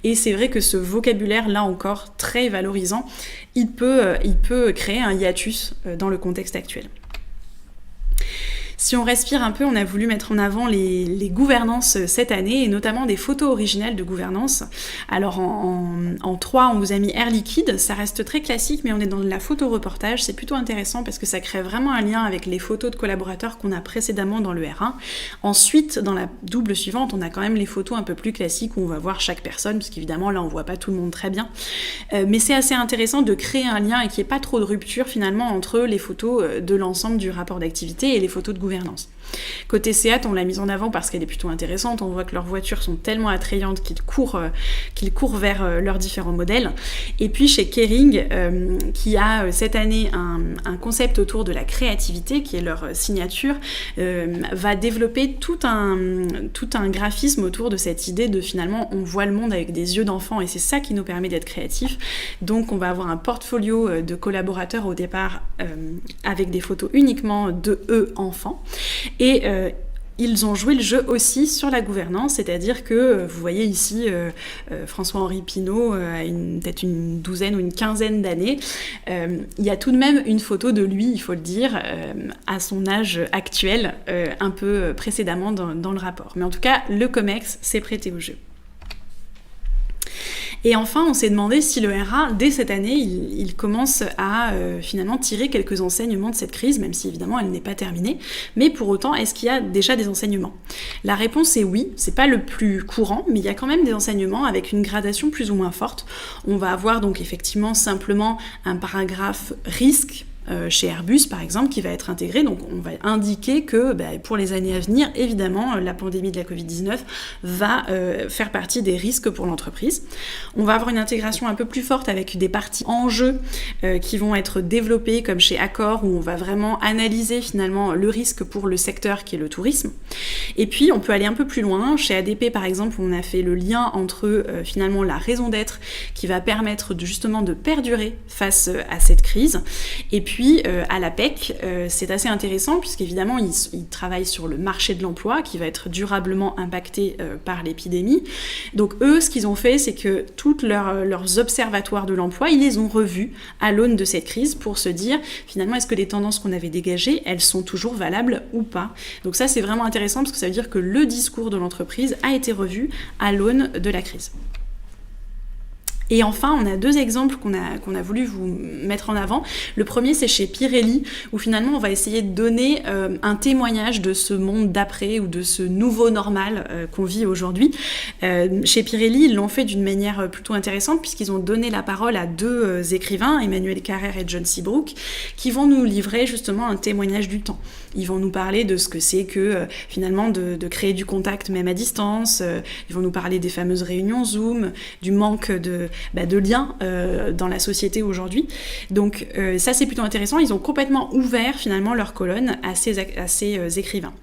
Et c'est vrai que ce vocabulaire là encore très valorisant, il peut créer un hiatus dans le contexte actuel. Si on respire un peu, on a voulu mettre en avant les gouvernances cette année, et notamment des photos originales de gouvernance. Alors en 3, on vous a mis Air Liquide, ça reste très classique, mais on est dans de la photo-reportage, c'est plutôt intéressant parce que ça crée vraiment un lien avec les photos de collaborateurs qu'on a précédemment dans le R1. Ensuite, dans la double suivante, on a quand même les photos un peu plus classiques où on va voir chaque personne, parce qu'évidemment là on voit pas tout le monde très bien. Mais c'est assez intéressant de créer un lien et qu'il n'y ait pas trop de rupture finalement entre les photos de l'ensemble du rapport d'activité et les photos de gouvernance. Côté Seat, on l'a mise en avant parce qu'elle est plutôt intéressante. On voit que leurs voitures sont tellement attrayantes qu'ils courent vers leurs différents modèles. Et puis chez Kering, qui a cette année un concept autour de la créativité, qui est leur signature, va développer tout un graphisme autour de cette idée de finalement on voit le monde avec des yeux d'enfant, et c'est ça qui nous permet d'être créatifs. Donc on va avoir un portfolio de collaborateurs au départ avec des photos uniquement de eux enfants. Et ils ont joué le jeu aussi sur la gouvernance, c'est-à-dire que vous voyez ici François-Henri Pinault a peut-être une douzaine ou une quinzaine d'années. Il y a tout de même une photo de lui, il faut le dire, à son âge actuel, un peu précédemment dans le rapport. Mais en tout cas, le COMEX s'est prêté au jeu. Et enfin, on s'est demandé si le RA, dès cette année, il commence à finalement tirer quelques enseignements de cette crise, même si évidemment elle n'est pas terminée. Mais pour autant, est-ce qu'il y a déjà des enseignements ? La réponse est oui, c'est pas le plus courant, mais il y a quand même des enseignements avec une gradation plus ou moins forte. On va avoir donc effectivement simplement un paragraphe risque, chez Airbus par exemple, qui va être intégré. Donc on va indiquer que pour les années à venir, évidemment, la pandémie de la Covid-19 va faire partie des risques pour l'entreprise. On va avoir une intégration un peu plus forte avec des parties enjeux qui vont être développées, comme chez Accor, où on va vraiment analyser finalement le risque pour le secteur qui est le tourisme. Et puis on peut aller un peu plus loin. Chez ADP par exemple, on a fait le lien entre finalement la raison d'être qui va permettre justement de perdurer face à cette crise, et puis puis à l'APEC, c'est assez intéressant puisqu'évidemment ils travaillent sur le marché de l'emploi qui va être durablement impacté par l'épidémie. Donc eux, ce qu'ils ont fait, c'est que tous leurs observatoires de l'emploi, ils les ont revus à l'aune de cette crise pour se dire finalement est-ce que les tendances qu'on avait dégagées, elles sont toujours valables ou pas. Donc ça c'est vraiment intéressant parce que ça veut dire que le discours de l'entreprise a été revu à l'aune de la crise. Et enfin, on a 2 exemples qu'on a voulu vous mettre en avant. Le premier, c'est chez Pirelli, où finalement, on va essayer de donner un témoignage de ce monde d'après ou de ce nouveau normal qu'on vit aujourd'hui. Chez Pirelli, ils l'ont fait d'une manière plutôt intéressante, puisqu'ils ont donné la parole à 2 écrivains, Emmanuel Carrère et John Seabrook, qui vont nous livrer justement un témoignage du temps. Ils vont nous parler de ce que c'est que finalement de créer du contact même à distance. Ils vont nous parler des fameuses réunions Zoom, du manque de liens dans la société aujourd'hui. Donc ça c'est plutôt intéressant. Ils ont complètement ouvert finalement leur colonne à ces écrivains.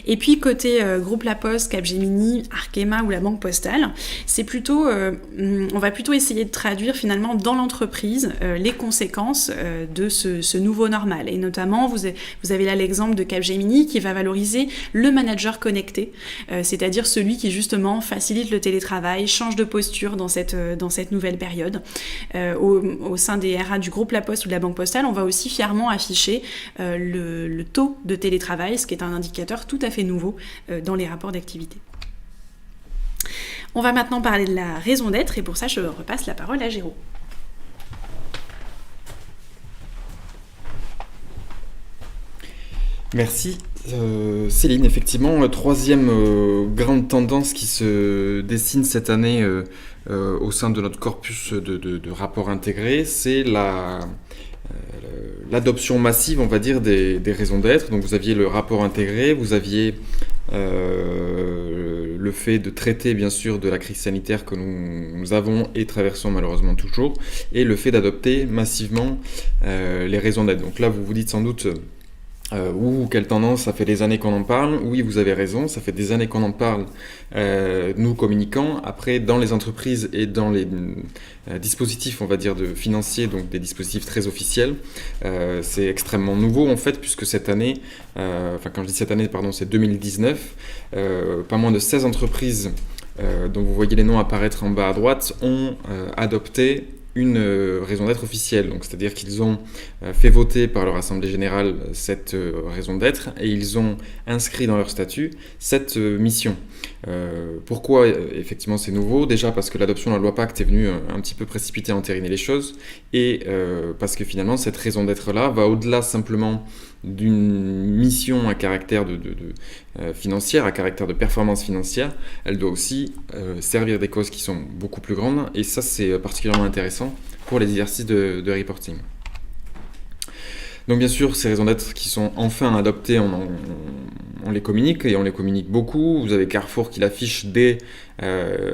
Et puis côté groupe La Poste, Capgemini, Arkema ou la Banque Postale, c'est plutôt, on va plutôt essayer de traduire finalement dans l'entreprise les conséquences de ce nouveau normal. Et notamment, vous avez là l'exemple de Capgemini qui va valoriser le manager connecté, c'est-à-dire celui qui justement facilite le télétravail, change de posture dans cette nouvelle période. Au sein des RA du groupe La Poste ou de la Banque Postale, on va aussi fièrement afficher le taux de télétravail, ce qui est un indicateur tout à fait nouveau dans les rapports d'activité. On va maintenant parler de la raison d'être et pour ça je repasse la parole à Géraud. Merci Céline. Effectivement, troisième grande tendance qui se dessine cette année au sein de notre corpus de rapports intégrés, c'est l'adoption massive, on va dire, des raisons d'être. Donc vous aviez le rapport intégré, vous aviez le fait de traiter bien sûr de la crise sanitaire que nous avons et traversons malheureusement toujours, et le fait d'adopter massivement les raisons d'être. Donc là vous vous dites sans doute quelle tendance, ça fait des années qu'on en parle. Oui, vous avez raison, ça fait des années qu'on en parle, nous communicants. Après, dans les entreprises et dans les dispositifs, on va dire, financiers, donc des dispositifs très officiels, c'est extrêmement nouveau en fait, puisque cette année, quand je dis cette année, pardon, c'est 2019, pas moins de 16 entreprises, dont vous voyez les noms apparaître en bas à droite, ont adopté une raison d'être officielle, donc c'est-à-dire qu'ils ont fait voter par leur assemblée générale cette raison d'être et ils ont inscrit dans leur statut cette mission. Pourquoi effectivement c'est nouveau? Déjà parce que l'adoption de la loi Pacte est venue un petit peu précipiter, entériner les choses, et parce que finalement cette raison d'être-là va au-delà simplement d'une mission à caractère financière, à caractère de performance financière. Elle doit aussi servir des causes qui sont beaucoup plus grandes, et ça c'est particulièrement intéressant pour les exercices de reporting. Donc bien sûr, ces raisons d'être qui sont enfin adoptées, on les communique, et on les communique beaucoup. Vous avez Carrefour qui l'affiche dès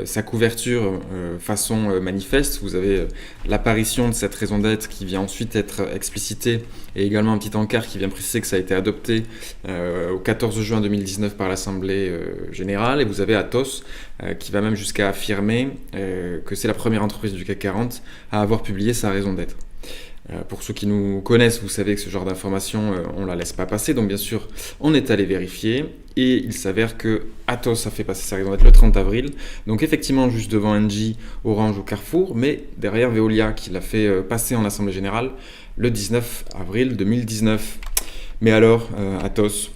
sa couverture façon manifeste. Vous avez l'apparition de cette raison d'être qui vient ensuite être explicitée, et également un petit encart qui vient préciser que ça a été adopté au 14 juin 2019 par l'Assemblée générale. Et vous avez Atos qui va même jusqu'à affirmer que c'est la première entreprise du CAC 40 à avoir publié sa raison d'être. Pour ceux qui nous connaissent, vous savez que ce genre d'informations, on ne la laisse pas passer. Donc bien sûr, on est allé vérifier, et il s'avère que Atos a fait passer sa raison d'être le 30 avril. Donc effectivement, juste devant Engie, Orange ou Carrefour, mais derrière Veolia qui l'a fait passer en Assemblée Générale le 19 avril 2019. Mais alors, Atos,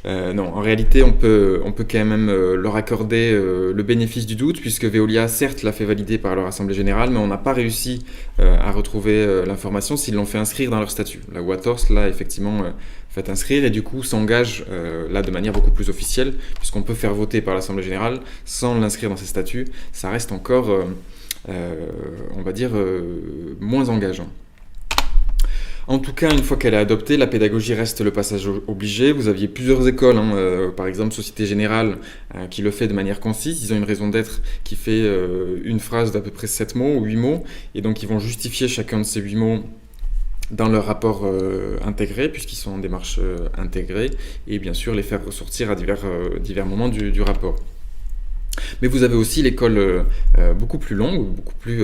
non, en réalité, on peut quand même leur accorder le bénéfice du doute, puisque Veolia, certes, l'a fait valider par leur assemblée générale, mais on n'a pas réussi à retrouver l'information s'ils l'ont fait inscrire dans leur statut. Là où Atos l'a effectivement fait inscrire, et du coup s'engage là de manière beaucoup plus officielle, puisqu'on peut faire voter par l'assemblée générale sans l'inscrire dans ses statuts. Ça reste encore, on va dire, moins engageant. En tout cas, une fois qu'elle est adoptée, la pédagogie reste le passage obligé. Vous aviez plusieurs écoles, par exemple Société Générale, qui le fait de manière concise. Ils ont une raison d'être qui fait une phrase d'à peu près 7 mots ou 8 mots, et donc ils vont justifier chacun de ces 8 mots dans leur rapport intégré, puisqu'ils sont en démarche intégrée, et bien sûr les faire ressortir à divers moments du rapport. Mais vous avez aussi l'école beaucoup plus longue, beaucoup plus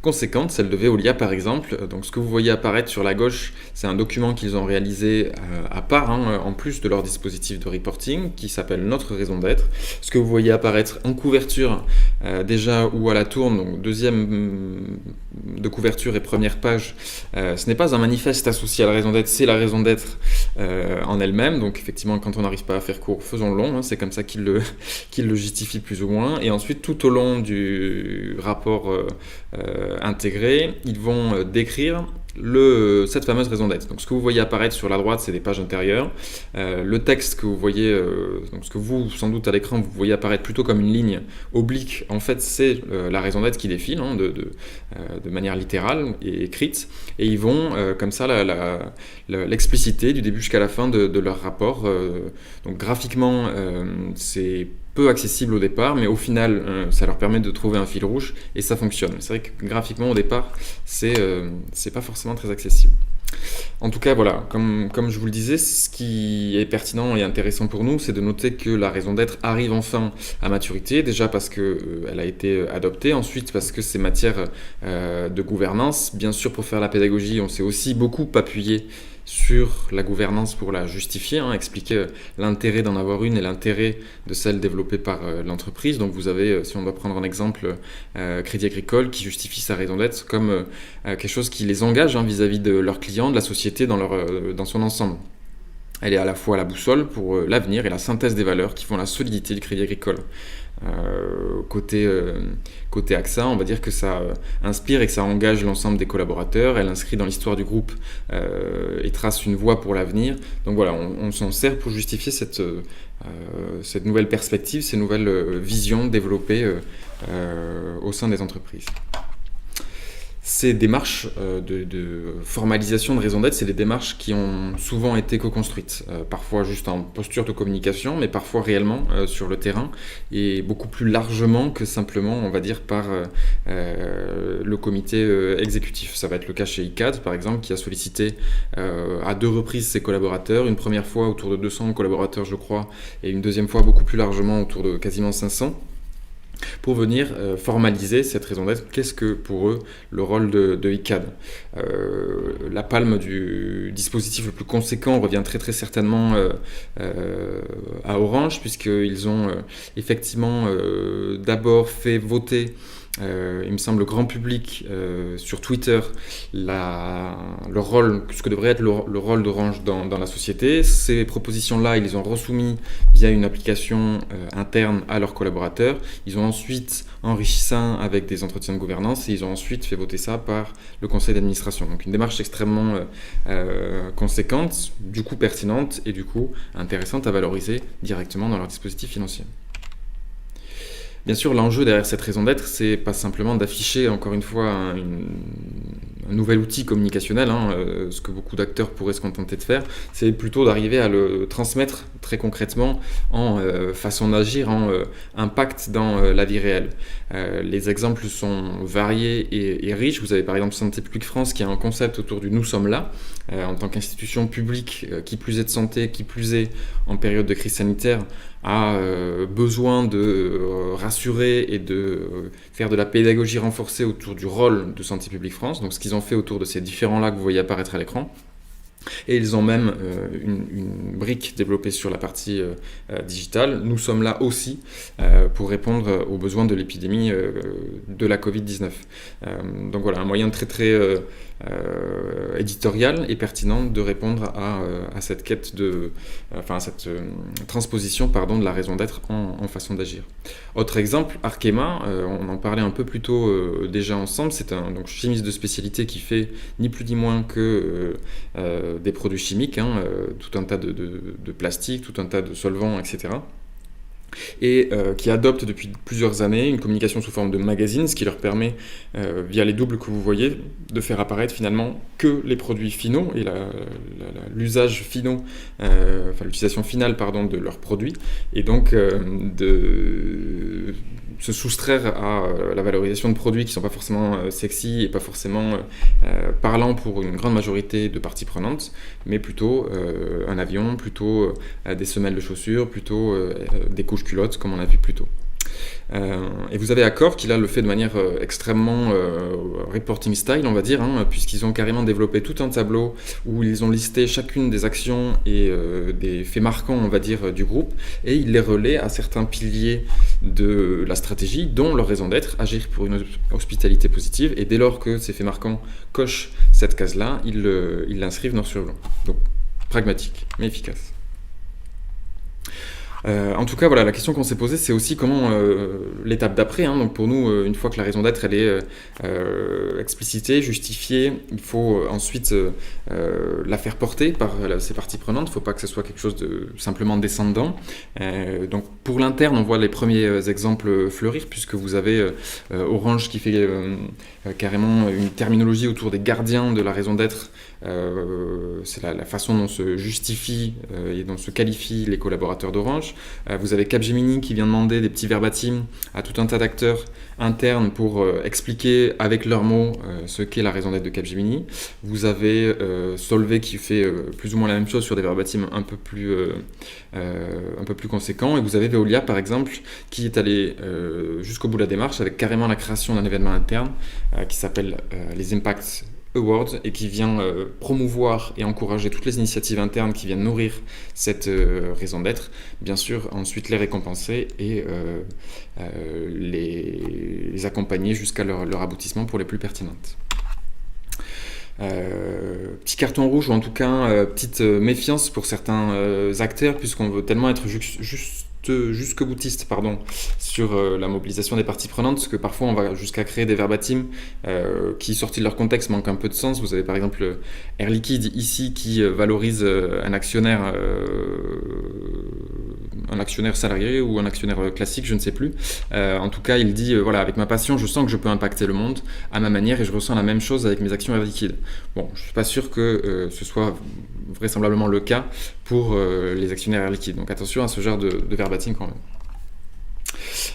conséquente, celle de Veolia par exemple. Donc ce que vous voyez apparaître sur la gauche, c'est un document qu'ils ont réalisé à part, en plus de leur dispositif de reporting, qui s'appelle Notre raison d'être. Ce que vous voyez apparaître en couverture déjà ou à la tourne, donc deuxième de couverture et première page, ce n'est pas un manifeste associé à la raison d'être, c'est la raison d'être en elle-même. Donc effectivement, quand on n'arrive pas à faire court, faisons long, c'est comme ça qu'ils le justifient plus ou moins. Et ensuite, tout au long du rapport intégré, ils vont décrire cette fameuse raison d'être. Donc ce que vous voyez apparaître sur la droite, c'est des pages intérieures. Le texte que vous voyez, donc ce que vous, sans doute à l'écran, vous voyez apparaître plutôt comme une ligne oblique, en fait c'est la raison d'être qui défile, de manière littérale et écrite. Et ils vont comme ça l'expliciter du début jusqu'à la fin de leur rapport. Donc graphiquement, c'est peu accessible au départ, mais au final, ça leur permet de trouver un fil rouge et ça fonctionne. C'est vrai que graphiquement, au départ, c'est pas forcément très accessible. En tout cas, voilà, comme je vous le disais, ce qui est pertinent et intéressant pour nous, c'est de noter que la raison d'être arrive enfin à maturité, déjà parce qu'elle a été adoptée, ensuite parce que c'est matière de gouvernance. Bien sûr, pour faire la pédagogie, on s'est aussi beaucoup appuyé sur la gouvernance pour la justifier, expliquer l'intérêt d'en avoir une et l'intérêt de celle développée par l'entreprise. Donc vous avez, si on doit prendre un exemple, Crédit Agricole qui justifie sa raison d'être comme quelque chose qui les engage vis-à-vis de leurs clients, de la société dans son ensemble. Elle est à la fois la boussole pour l'avenir et la synthèse des valeurs qui font la solidité du Crédit Agricole. Côté AXA, on va dire que ça inspire et que ça engage l'ensemble des collaborateurs. Elle inscrit dans l'histoire du groupe et trace une voie pour l'avenir. Donc voilà, on s'en sert pour justifier cette nouvelle perspective, ces nouvelles visions développées au sein des entreprises. Ces démarches de formalisation de raison d'être, c'est des démarches qui ont souvent été co-construites, parfois juste en posture de communication, mais parfois réellement sur le terrain, et beaucoup plus largement que simplement, on va dire, par le comité exécutif. Ça va être le cas chez ICAD, par exemple, qui a sollicité à 2 reprises ses collaborateurs, une première fois autour de 200 collaborateurs, je crois, et une deuxième fois beaucoup plus largement autour de quasiment 500. Pour venir formaliser cette raison d'être. Qu'est-ce que pour eux le rôle de ICAD ? La palme du dispositif le plus conséquent revient très très certainement à Orange, puisqu'ils ont effectivement d'abord fait voter, il me semble, le grand public sur Twitter, le rôle, ce que devrait être le rôle d'Orange dans la société. Ces propositions-là, ils les ont resoumis via une application interne à leurs collaborateurs. Ils ont ensuite enrichi ça avec des entretiens de gouvernance et ils ont ensuite fait voter ça par le conseil d'administration. Donc une démarche extrêmement conséquente, du coup pertinente et du coup intéressante à valoriser directement dans leur dispositif financier. Bien sûr, l'enjeu derrière cette raison d'être, c'est pas simplement d'afficher, encore une fois, un nouvel outil communicationnel, ce que beaucoup d'acteurs pourraient se contenter de faire, c'est plutôt d'arriver à le transmettre très concrètement en façon d'agir, en impact dans la vie réelle. Les exemples sont variés et riches. Vous avez par exemple Santé publique France qui a un concept autour du « Nous sommes là », en tant qu'institution publique, qui plus est de santé, qui plus est en période de crise sanitaire, a besoin de rassurer et de faire de la pédagogie renforcée autour du rôle de Santé publique France, donc ce qu'ils ont fait autour de ces différents-là que vous voyez apparaître à l'écran. Et ils ont même une brique développée sur la partie digitale. Nous sommes là aussi pour répondre aux besoins de l'épidémie de la Covid-19. Donc voilà, un moyen très très éditorial et pertinent de répondre à cette quête à cette transposition de la raison d'être en façon d'agir. Autre exemple, Arkema, on en parlait un peu plus tôt déjà ensemble, c'est un chimiste de spécialité qui fait ni plus ni moins que des produits chimiques, tout un tas de plastique, tout un tas de solvants, etc. Et qui adoptent depuis plusieurs années une communication sous forme de magazine, ce qui leur permet, via les doubles que vous voyez, de faire apparaître finalement que les produits finaux et l'usage finaux, l'utilisation finale de leurs produits, et donc de se soustraire à la valorisation de produits qui ne sont pas forcément sexy et pas forcément parlants pour une grande majorité de parties prenantes, mais plutôt un avion, plutôt des semelles de chaussures, plutôt des couches culottes, comme on a vu plus tôt. Et vous avez Accor qui là le fait de manière extrêmement reporting style, on va dire, puisqu'ils ont carrément développé tout un tableau où ils ont listé chacune des actions et des faits marquants, on va dire, du groupe, et ils les relaient à certains piliers de la stratégie, dont leur raison d'être, agir pour une hospitalité positive, et dès lors que ces faits marquants cochent cette case-là, ils l'inscrivent noir sur blanc. Donc pragmatique, mais efficace. En tout cas, voilà, la question qu'on s'est posée, c'est aussi comment l'étape d'après. Donc pour nous, une fois que la raison d'être elle est explicitée, justifiée, il faut ensuite la faire porter par ses parties prenantes. Il ne faut pas que ce soit quelque chose de simplement descendant. Donc pour l'interne, on voit les premiers exemples fleurir, puisque vous avez Orange qui fait carrément une terminologie autour des gardiens de la raison d'être. C'est la façon dont se justifient et dont se qualifient les collaborateurs d'Orange. Vous avez Capgemini qui vient demander des petits verbatims à tout un tas d'acteurs internes pour expliquer avec leurs mots ce qu'est la raison d'être de Capgemini. Vous avez Solvay qui fait plus ou moins la même chose sur des verbatims un peu plus conséquents. Et vous avez Veolia par exemple qui est allé jusqu'au bout de la démarche avec carrément la création d'un événement interne qui s'appelle les Impact Awards et qui vient promouvoir et encourager toutes les initiatives internes qui viennent nourrir cette raison d'être, bien sûr ensuite les récompenser et les accompagner jusqu'à leur aboutissement pour les plus pertinentes. Petit carton rouge ou en tout cas petite méfiance pour certains acteurs puisqu'on veut tellement être jusqu'au boutiste sur la mobilisation des parties prenantes, parce que parfois on va jusqu'à créer des verbatims qui, sortis de leur contexte, manquent un peu de sens. Vous avez par exemple Air Liquide ici qui valorise un actionnaire salarié ou un actionnaire classique, je ne sais plus. En tout cas, il dit voilà, avec ma passion, je sens que je peux impacter le monde à ma manière et je ressens la même chose avec mes actions Air Liquide. Bon, je ne suis pas sûr que ce soit vraisemblablement le cas pour les actionnaires Air Liquide. Donc attention à ce genre de verbatim quand même.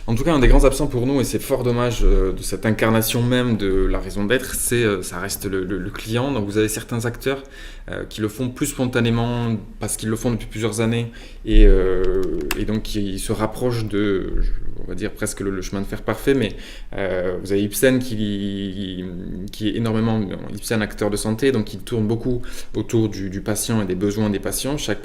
En tout cas, un des grands absents pour nous, et c'est fort dommage de cette incarnation même de la raison d'être, ça reste le client. Donc vous avez certains acteurs qui le font plus spontanément parce qu'ils le font depuis plusieurs années et donc qui se rapprochent de, on va dire presque le chemin de fer parfait, mais vous avez Ipsen qui est énormément, Ipsen acteur de santé, donc il tourne beaucoup autour du patient et des besoins des patients. Chaque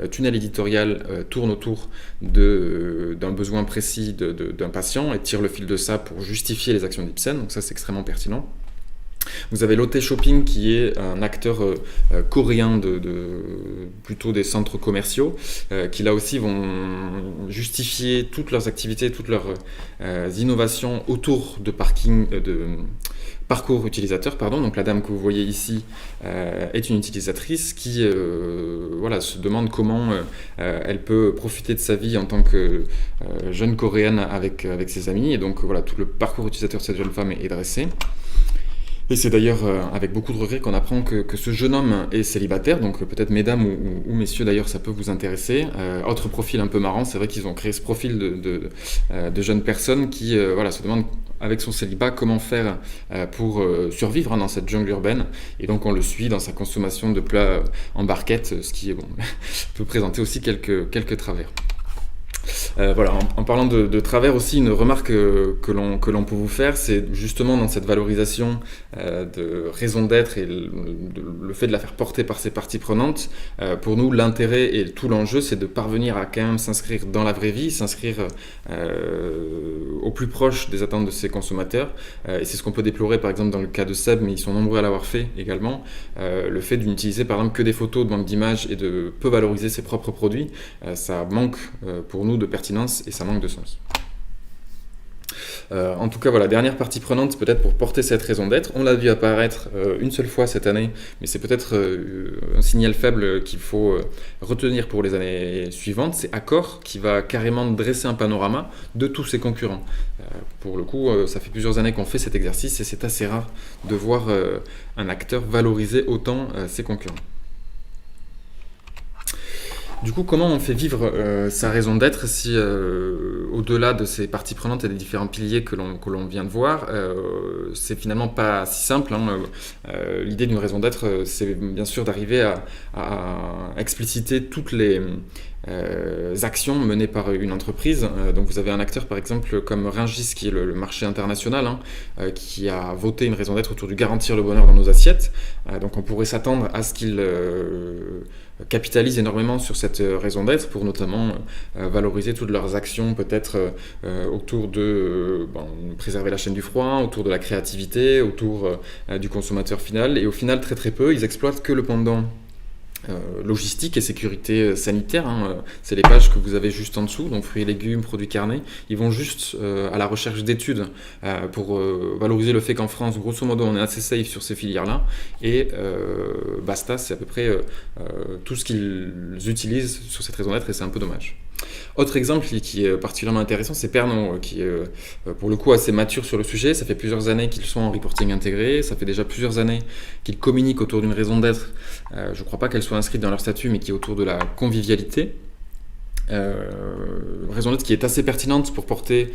tunnel éditorial tourne autour d'un besoin précis d'un patient et tire le fil de ça pour justifier les actions d'Ipsen, donc ça c'est extrêmement pertinent. Vous avez Lotte Shopping qui est un acteur coréen plutôt des centres commerciaux qui là aussi vont justifier toutes leurs activités, toutes leurs innovations autour de parcours utilisateur. Donc la dame que vous voyez ici est une utilisatrice qui se demande comment elle peut profiter de sa vie en tant que jeune coréenne avec ses amis, et donc voilà, tout le parcours utilisateur de cette jeune femme est dressé. Et c'est d'ailleurs avec beaucoup de regret qu'on apprend que ce jeune homme est célibataire, donc peut-être mesdames ou messieurs d'ailleurs ça peut vous intéresser. Autre profil un peu marrant, c'est vrai qu'ils ont créé ce profil de jeunes personnes qui se demandent avec son célibat comment faire pour survivre dans cette jungle urbaine, et donc on le suit dans sa consommation de plats en barquette, ce qui peut présenter aussi quelques travers. En parlant de travers aussi, une remarque que l'on peut vous faire, c'est justement dans cette valorisation de raison d'être et le fait de la faire porter par ses parties prenantes. Pour nous, l'intérêt et tout l'enjeu, c'est de parvenir à quand même s'inscrire dans la vraie vie, s'inscrire au plus proche des attentes de ses consommateurs. Et c'est ce qu'on peut déplorer par exemple dans le cas de Seb, mais ils sont nombreux à l'avoir fait également. Le fait d'utiliser par exemple que des photos de banque d'images et de peu valoriser ses propres produits, ça manque pour nous de pertinence et ça manque de sens. En tout cas, voilà, dernière partie prenante peut-être pour porter cette raison d'être. On l'a vu apparaître une seule fois cette année, mais c'est peut-être un signal faible qu'il faut retenir pour les années suivantes. C'est Accor qui va carrément dresser un panorama de tous ses concurrents. Pour le coup, ça fait plusieurs années qu'on fait cet exercice et c'est assez rare de voir un acteur valoriser autant ses concurrents. Du coup, comment on fait vivre sa raison d'être si, au-delà de ces parties prenantes et des différents piliers que l'on vient de voir, c'est finalement pas si simple. L'idée d'une raison d'être, c'est bien sûr d'arriver à expliciter toutes les actions menées par une entreprise. Donc vous avez un acteur par exemple comme Rungis, qui est le marché international, qui a voté une raison d'être autour du garantir le bonheur dans nos assiettes. Donc on pourrait s'attendre à ce qu'il capitalisent énormément sur cette raison d'être pour notamment valoriser toutes leurs actions peut-être autour de préserver la chaîne du froid, autour de la créativité, autour du consommateur final. Et au final, très très peu, ils exploitent que le pendant logistique et sécurité sanitaire, c'est les pages que vous avez juste en dessous, donc fruits et légumes, produits carnés. Ils vont juste à la recherche d'études pour valoriser le fait qu'en France, grosso modo, on est assez safe sur ces filières-là, et basta, c'est à peu près tout ce qu'ils utilisent sur cette raison d'être, et c'est un peu dommage. Autre exemple qui est particulièrement intéressant, c'est Pernod, qui est pour le coup assez mature sur le sujet. Ça fait plusieurs années qu'ils sont en reporting intégré, ça fait déjà plusieurs années qu'ils communiquent autour d'une raison d'être. Je ne crois pas qu'elle soit inscrite dans leur statut, mais qui est autour de la convivialité. Raison d'être qui est assez pertinente pour porter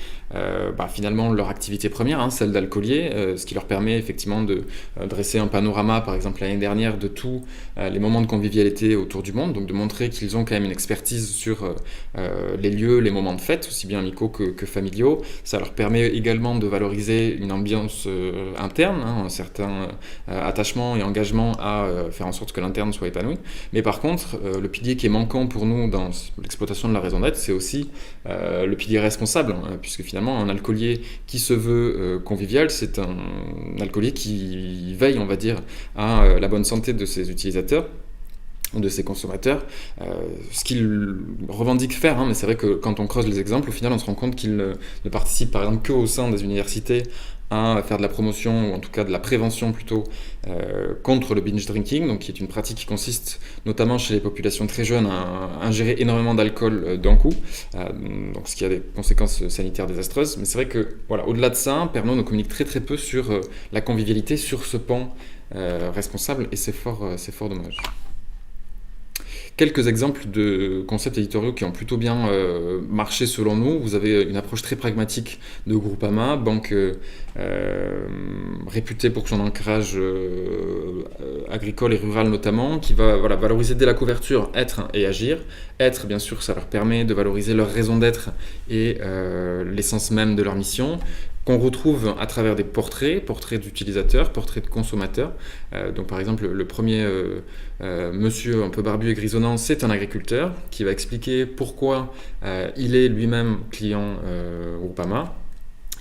finalement leur activité première, celle d'alcoolier, ce qui leur permet effectivement de dresser un panorama, par exemple l'année dernière, de tous les moments de convivialité autour du monde, donc de montrer qu'ils ont quand même une expertise sur les lieux, les moments de fête, aussi bien amicaux que familiaux. Ça leur permet également de valoriser une ambiance interne, un certain attachement et engagement à faire en sorte que l'interne soit épanoui. Mais par contre, le pilier qui est manquant pour nous dans l'exploitation de la raison d'être, c'est aussi le pilier responsable, puisque finalement un alcoolier qui se veut convivial, c'est un alcoolier qui veille, on va dire, à la bonne santé de ses utilisateurs, de ses consommateurs, ce qu'il revendique faire, mais c'est vrai que quand on creuse les exemples, au final on se rend compte qu'il ne participe par exemple qu'au sein des universités à faire de la promotion, ou en tout cas de la prévention plutôt, contre le binge drinking, donc qui est une pratique qui consiste notamment chez les populations très jeunes à ingérer énormément d'alcool d'un coup, donc ce qui a des conséquences sanitaires désastreuses. Mais c'est vrai que au-delà de ça, Pernod nous communique très très peu sur la convivialité, sur ce pan responsable, et c'est fort dommage. Quelques exemples de concepts éditoriaux qui ont plutôt bien marché selon nous. Vous avez une approche très pragmatique de Groupama, banque réputée pour son ancrage agricole et rural notamment, qui va valoriser dès la couverture être et agir. Être, bien sûr, ça leur permet de valoriser leur raison d'être et l'essence même de leur mission, qu'on retrouve à travers des portraits d'utilisateurs, portraits de consommateurs. Donc par exemple, le premier monsieur un peu barbu et grisonnant, c'est un agriculteur qui va expliquer pourquoi il est lui-même client Groupama.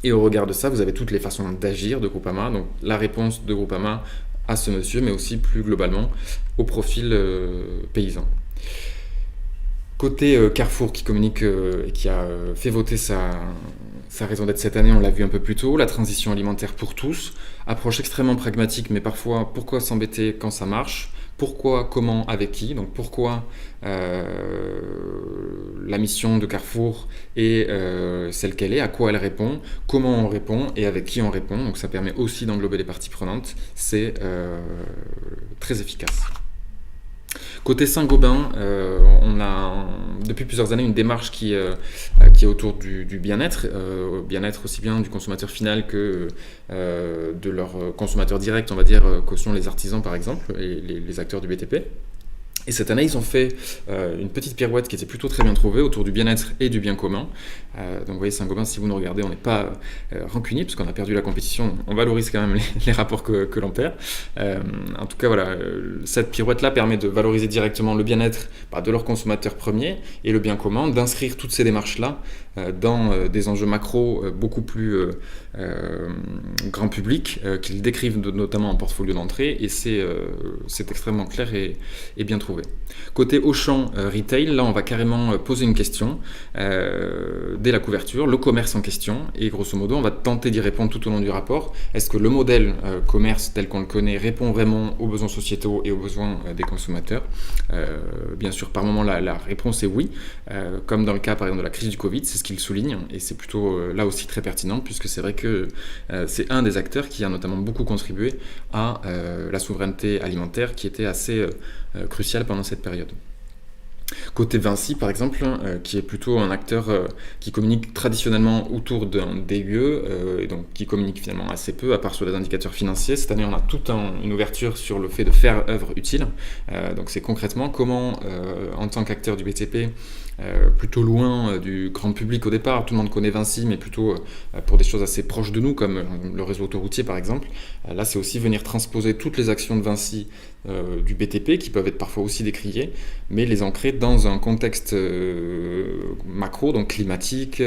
Et au regard de ça, vous avez toutes les façons d'agir de Groupama, donc la réponse de Groupama à ce monsieur, mais aussi plus globalement au profil paysan. Côté Carrefour qui communique et qui a fait voter sa raison d'être cette année, on l'a vu un peu plus tôt, la transition alimentaire pour tous, approche extrêmement pragmatique, mais parfois pourquoi s'embêter quand ça marche, pourquoi, comment, avec qui, donc pourquoi la mission de Carrefour est celle qu'elle est, à quoi elle répond, comment on répond et avec qui on répond, donc ça permet aussi d'englober les parties prenantes, c'est très efficace. Côté Saint-Gobain, on a depuis plusieurs années une démarche qui est autour du bien-être, aussi bien du consommateur final que de leur consommateur direct, on va dire, que sont les artisans par exemple, et les acteurs du BTP. Et cette année, ils ont fait une petite pirouette qui était plutôt très bien trouvée autour du bien-être et du bien commun. Donc vous voyez, Saint-Gobain, si vous nous regardez, on n'est pas rancunier, parce qu'on a perdu la compétition, on valorise quand même les rapports que l'on perd. En tout cas, cette pirouette-là permet de valoriser directement le bien-être de leurs consommateurs premiers et le bien commun, d'inscrire toutes ces démarches-là dans des enjeux macro beaucoup plus grand public, qu'ils décrivent notamment en portfolio d'entrée, et c'est extrêmement clair et bien trouvé. Côté Auchan Retail, là on va carrément poser une question dès la couverture, le commerce en question, et grosso modo on va tenter d'y répondre tout au long du rapport. Est-ce que le modèle commerce tel qu'on le connaît répond vraiment aux besoins sociétaux et aux besoins des consommateurs? Bien sûr, par moment la réponse est oui, comme dans le cas par exemple de la crise du Covid, c'est ce qu'il souligne, et c'est plutôt là aussi très pertinent, puisque c'est vrai que c'est un des acteurs qui a notamment beaucoup contribué à la souveraineté alimentaire qui était assez cruciale pendant cette période. Côté Vinci, par exemple, qui est plutôt un acteur qui communique traditionnellement autour d'un DUE, et donc qui communique finalement assez peu, à part sur les indicateurs financiers. Cette année, on a toute une ouverture sur le fait de faire œuvre utile. Donc c'est concrètement comment, en tant qu'acteur du BTP, plutôt loin du grand public au départ, tout le monde connaît Vinci, mais plutôt pour des choses assez proches de nous, comme le réseau autoroutier par exemple. Là, c'est aussi venir transposer toutes les actions de Vinci du BTP, qui peuvent être parfois aussi décriées, mais les ancrer dans un contexte macro, donc climatique,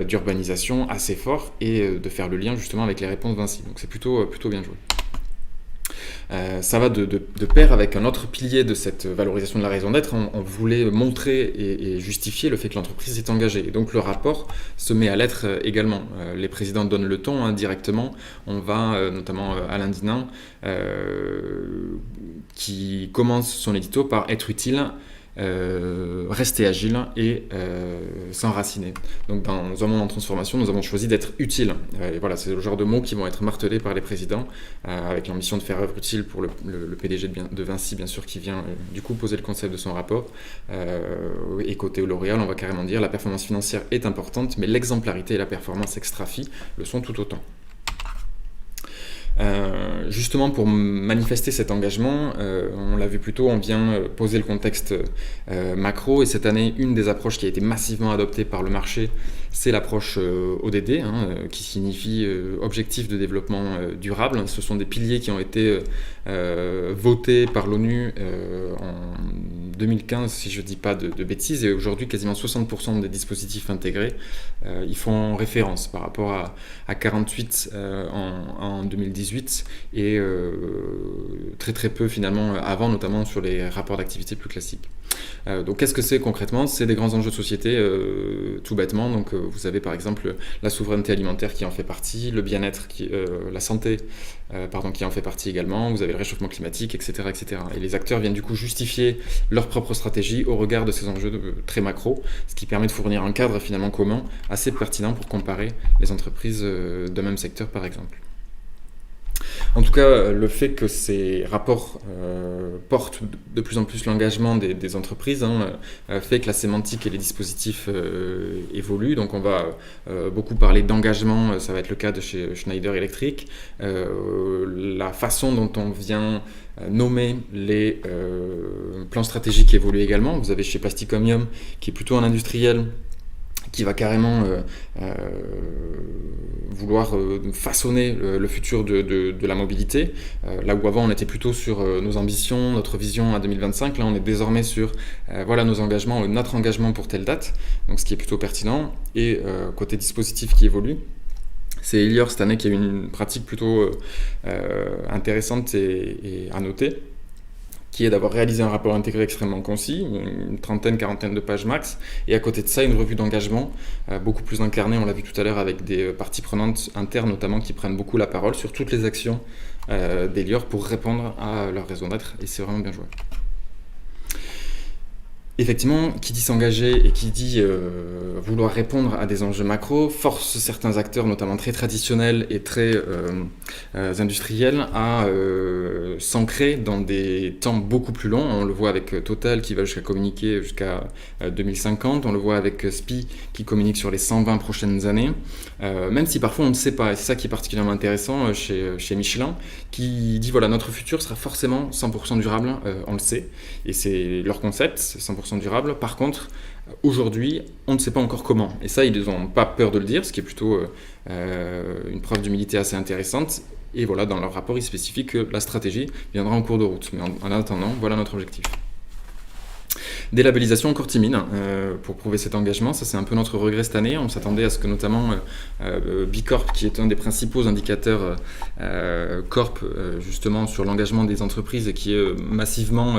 d'urbanisation assez fort, et de faire le lien justement avec les réponses Vinci. Donc c'est plutôt bien joué. Ça va de pair avec un autre pilier de cette valorisation de la raison d'être. On voulait montrer et justifier le fait que l'entreprise est engagée. Et donc le rapport se met à l'être également. Les présidents donnent le ton directement. On va, notamment Alain Dinan, qui commence son édito par être utile, rester agile et s'enraciner. Donc dans un monde en transformation, nous avons choisi d'être utile. Et voilà, c'est le genre de mots qui vont être martelés par les présidents, avec l'ambition de faire œuvre utile pour le PDG de Vinci, bien sûr, qui vient du coup poser le concept de son rapport. Et côté L'Oréal, on va carrément dire la performance financière est importante, mais l'exemplarité et la performance extra-fi le sont tout autant. Justement pour manifester cet engagement, on l'a vu plus tôt, on vient poser le contexte macro, et cette année, une des approches qui a été massivement adoptée par le marché, c'est l'approche ODD, qui signifie Objectif de développement durable. Ce sont des piliers qui ont été votés par l'ONU en 2015, si je ne dis pas de bêtises, et aujourd'hui, quasiment 60% des dispositifs intégrés y font référence par rapport à 48 en 2018, et très très peu finalement avant, notamment sur les rapports d'activité plus classiques. Donc qu'est-ce que c'est concrètement ? C'est des grands enjeux de société, tout bêtement. Donc vous avez par exemple la souveraineté alimentaire qui en fait partie, le bien-être, la santé qui en fait partie également, vous avez le réchauffement climatique, etc., etc. Et les acteurs viennent du coup justifier leur propre stratégie au regard de ces enjeux très macro, ce qui permet de fournir un cadre finalement commun assez pertinent pour comparer les entreprises d'un même secteur par exemple. En tout cas, le fait que ces rapports portent de plus en plus l'engagement des entreprises fait que la sémantique et les dispositifs évoluent. Donc on va beaucoup parler d'engagement, ça va être le cas de chez Schneider Electric. La façon dont on vient nommer les plans stratégiques évolue également. Vous avez chez Plastic Omnium, qui est plutôt un industriel, qui va carrément vouloir façonner le futur de la mobilité. Là où avant on était plutôt sur nos ambitions, notre vision à 2025, là on est désormais sur voilà nos engagements, notre engagement pour telle date, donc ce qui est plutôt pertinent. Et côté dispositif qui évolue, c'est Elior cette année qui a eu une pratique plutôt intéressante et à noter, qui est d'avoir réalisé un rapport intégré extrêmement concis, une quarantaine de pages max, et à côté de ça, une revue d'engagement beaucoup plus incarnée, on l'a vu tout à l'heure, avec des parties prenantes internes notamment qui prennent beaucoup la parole sur toutes les actions d'Elior pour répondre à leur raison d'être, et c'est vraiment bien joué. Effectivement, qui dit s'engager et qui dit vouloir répondre à des enjeux macro force certains acteurs, notamment très traditionnels et très industriels, à s'ancrer dans des temps beaucoup plus longs. On le voit avec Total qui va jusqu'à communiquer jusqu'à 2050, on le voit avec SPI qui communique sur les 120 prochaines années, même si parfois on ne sait pas, et c'est ça qui est particulièrement intéressant chez Michelin, qui dit voilà, notre futur sera forcément 100% durable, on le sait, et c'est leur concept, 100% durable. Par contre, aujourd'hui, on ne sait pas encore comment. Et ça, ils n'ont pas peur de le dire, ce qui est plutôt une preuve d'humilité assez intéressante. Et voilà, dans leur rapport, ils spécifient que la stratégie viendra en cours de route. Mais en attendant, voilà notre objectif. Des labellisations encore timides pour prouver cet engagement, ça c'est un peu notre regret cette année. On s'attendait à ce que notamment Bicorp, qui est un des principaux indicateurs Corp justement sur l'engagement des entreprises et qui est massivement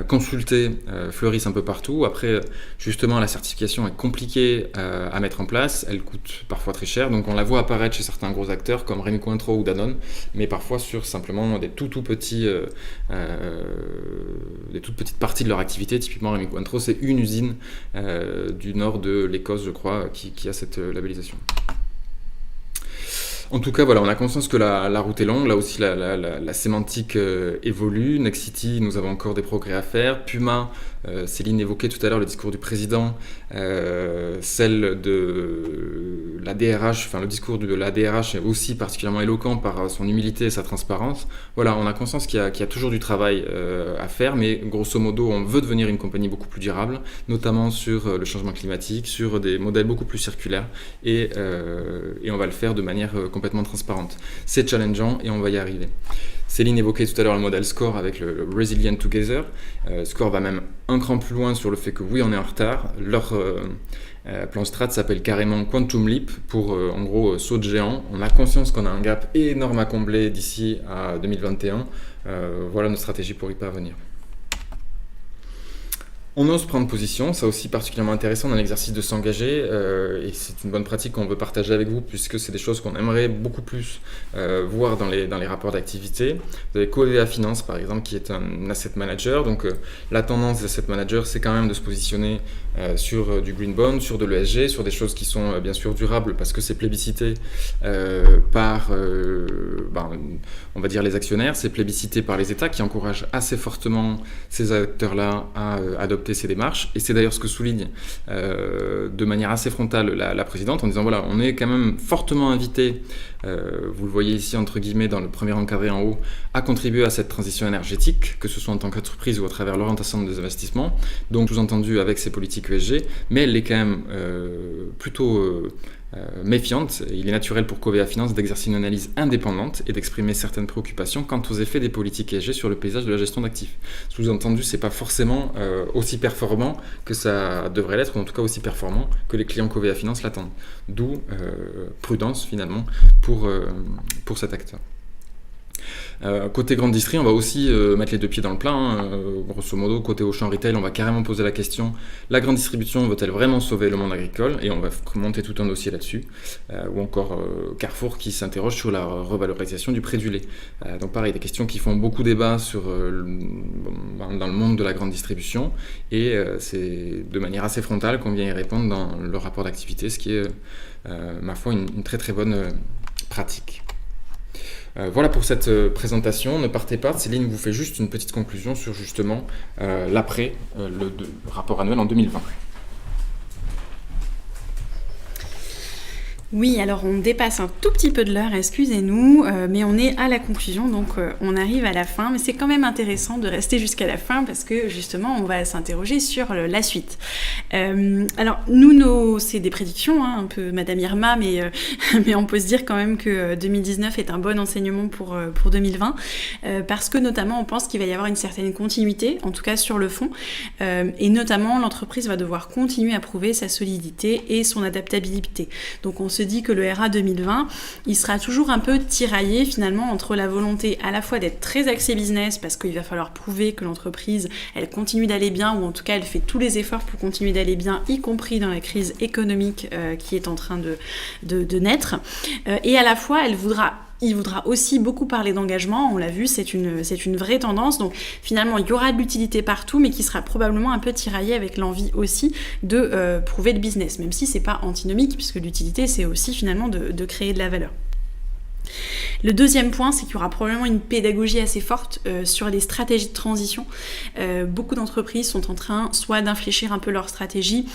consulté, fleurisse un peu partout. Après justement la certification est compliquée à mettre en place, elle coûte parfois très cher, donc on la voit apparaître chez certains gros acteurs comme Rémy Cointreau ou Danone, mais parfois sur simplement des toutes petites parties de leur activité. Typiquement Rémy Cointreau, c'est une usine du nord de l'Écosse, je crois, qui a cette labellisation. En tout cas, voilà, on a conscience que la route est longue. Là aussi, la sémantique évolue. Nexity, nous avons encore des progrès à faire. Puma Céline évoquait tout à l'heure le discours du président, celle de la DRH, enfin le discours de la DRH est aussi particulièrement éloquent par son humilité et sa transparence. Voilà, on a conscience qu'il y a toujours du travail à faire, mais grosso modo, on veut devenir une compagnie beaucoup plus durable, notamment sur le changement climatique, sur des modèles beaucoup plus circulaires, et on va le faire de manière complètement transparente. C'est challengeant et on va y arriver. Céline évoquait tout à l'heure le modèle SCORE avec le Resilient Together. SCORE va même un cran plus loin sur le fait que oui, on est en retard. Leur plan strat s'appelle carrément Quantum Leap pour en gros saut de géant. On a conscience qu'on a un gap énorme à combler d'ici à 2021. Voilà notre stratégie pour y parvenir. On ose prendre position, c'est aussi particulièrement intéressant dans l'exercice de s'engager et c'est une bonne pratique qu'on veut partager avec vous puisque c'est des choses qu'on aimerait beaucoup plus voir dans les rapports d'activité. Vous avez Covea Finance par exemple qui est un asset manager, donc la tendance des asset managers c'est quand même de se positionner sur du green bond, sur de l'ESG, sur des choses qui sont bien sûr durables parce que c'est plébiscité par on va dire les actionnaires, c'est plébiscité par les États qui encouragent assez fortement ces acteurs-là à adopter ces démarches, et c'est d'ailleurs ce que souligne de manière assez frontale la présidente en disant voilà, on est quand même fortement invité, vous le voyez ici entre guillemets dans le premier encadré en haut, à contribuer à cette transition énergétique, que ce soit en tant qu'entreprise ou à travers l'orientation des investissements, donc sous-entendu avec ces politiques ESG, mais elle est quand même plutôt méfiante. Il est naturel pour Covea Finance d'exercer une analyse indépendante et d'exprimer certaines préoccupations quant aux effets des politiques ESG sur le paysage de la gestion d'actifs. Sous-entendu, c'est pas forcément aussi performant que ça devrait l'être, ou en tout cas aussi performant que les clients Covea Finance l'attendent. D'où prudence finalement pour cet acteur. Côté grande distri, on va aussi mettre les deux pieds dans le plat. Grosso modo, côté Auchan Retail, on va carrément poser la question, la grande distribution veut-elle vraiment sauver le monde agricole? Et on va monter tout un dossier là-dessus. Ou encore Carrefour qui s'interroge sur la revalorisation du prix du lait. Donc pareil, des questions qui font beaucoup débat dans le monde de la grande distribution. Et c'est de manière assez frontale qu'on vient y répondre dans le rapport d'activité, ce qui est, ma foi, une très très bonne pratique. Voilà pour cette présentation, ne partez pas, Céline vous fait juste une petite conclusion sur justement l'après, le rapport annuel en 2020. Oui, alors on dépasse un tout petit peu de l'heure, excusez-nous, mais on est à la conclusion, donc on arrive à la fin, mais c'est quand même intéressant de rester jusqu'à la fin parce que justement on va s'interroger sur la suite. Alors nous, c'est des prédictions, un peu Madame Irma, mais on peut se dire quand même que 2019 est un bon enseignement pour 2020, parce que notamment on pense qu'il va y avoir une certaine continuité, en tout cas sur le fond, et notamment l'entreprise va devoir continuer à prouver sa solidité et son adaptabilité. Donc on se dit que le RA 2020, il sera toujours un peu tiraillé finalement entre la volonté à la fois d'être très axé business parce qu'il va falloir prouver que l'entreprise, elle continue d'aller bien ou en tout cas elle fait tous les efforts pour continuer d'aller bien, y compris dans la crise économique qui est en train de naître. Et à la fois, il voudra aussi beaucoup parler d'engagement, on l'a vu, c'est une vraie tendance, donc finalement il y aura de l'utilité partout, mais qui sera probablement un peu tiraillé avec l'envie aussi de prouver le business, même si c'est pas antinomique, puisque l'utilité c'est aussi finalement de créer de la valeur. Le deuxième point, c'est qu'il y aura probablement une pédagogie assez forte sur les stratégies de transition. Beaucoup d'entreprises sont en train soit d'infléchir un peu leur stratégie,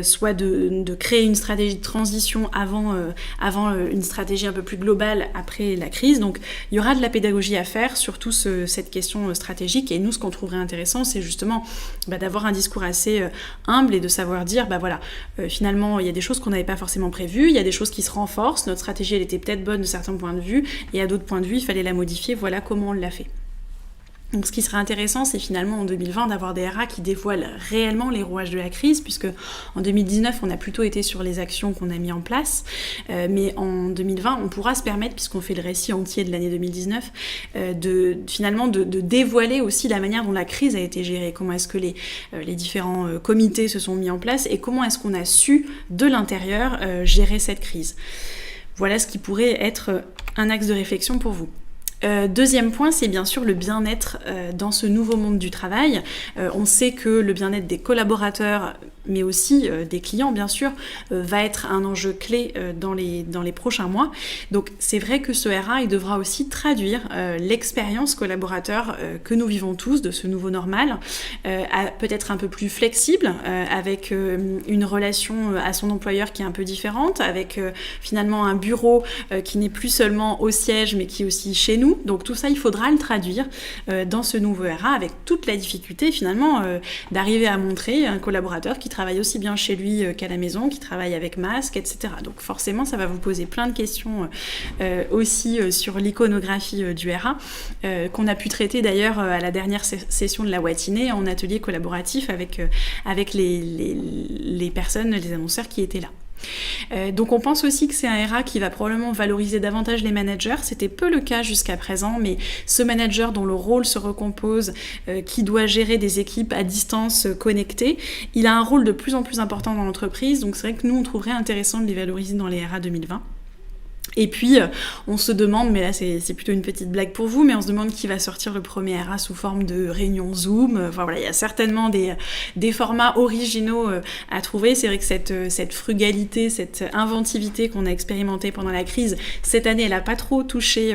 soit de créer une stratégie de transition avant une stratégie un peu plus globale après la crise. Donc il y aura de la pédagogie à faire sur cette question stratégique. Et nous, ce qu'on trouverait intéressant, c'est justement d'avoir un discours assez humble et de savoir dire, finalement, il y a des choses qu'on n'avait pas forcément prévues, il y a des choses qui se renforcent, notre stratégie, elle était peut-être bonne de certains points de vue, et à d'autres points de vue, il fallait la modifier, voilà comment on l'a fait. Donc ce qui serait intéressant, c'est finalement en 2020 d'avoir des RA qui dévoilent réellement les rouages de la crise, puisque en 2019, on a plutôt été sur les actions qu'on a mis en place, mais en 2020, on pourra se permettre, puisqu'on fait le récit entier de l'année 2019, de dévoiler aussi la manière dont la crise a été gérée, comment est-ce que les différents comités se sont mis en place, et comment est-ce qu'on a su, de l'intérieur, gérer cette crise. Voilà ce qui pourrait être un axe de réflexion pour vous. Deuxième point, c'est bien sûr le bien-être dans ce nouveau monde du travail. On sait que le bien-être des collaborateurs mais aussi des clients bien sûr, va être un enjeu clé dans les prochains mois. Donc c'est vrai que ce RA, il devra aussi traduire l'expérience collaborateur que nous vivons tous de ce nouveau normal, peut-être un peu plus flexible, avec une relation à son employeur qui est un peu différente, avec finalement un bureau qui n'est plus seulement au siège mais qui est aussi chez nous. Donc tout ça, il faudra le traduire dans ce nouveau RA, avec toute la difficulté finalement d'arriver à montrer un collaborateur qui travaille aussi bien chez lui qu'à la maison, qui travaille avec masque, etc. Donc forcément, ça va vous poser plein de questions aussi sur l'iconographie du RA, qu'on a pu traiter d'ailleurs à la dernière session de la Watinée en atelier collaboratif avec les personnes, les annonceurs qui étaient là. Donc on pense aussi que c'est un RA qui va probablement valoriser davantage les managers. C'était peu le cas jusqu'à présent, mais ce manager dont le rôle se recompose, qui doit gérer des équipes à distance connectées, il a un rôle de plus en plus important dans l'entreprise. Donc c'est vrai que nous on trouverait intéressant de les valoriser dans les RA 2020. Et puis, on se demande, mais là c'est plutôt une petite blague pour vous, mais on se demande qui va sortir le premier RA sous forme de réunion Zoom. Enfin voilà, il y a certainement des formats originaux à trouver. C'est vrai que cette frugalité, cette inventivité qu'on a expérimentée pendant la crise, cette année, elle n'a pas trop touché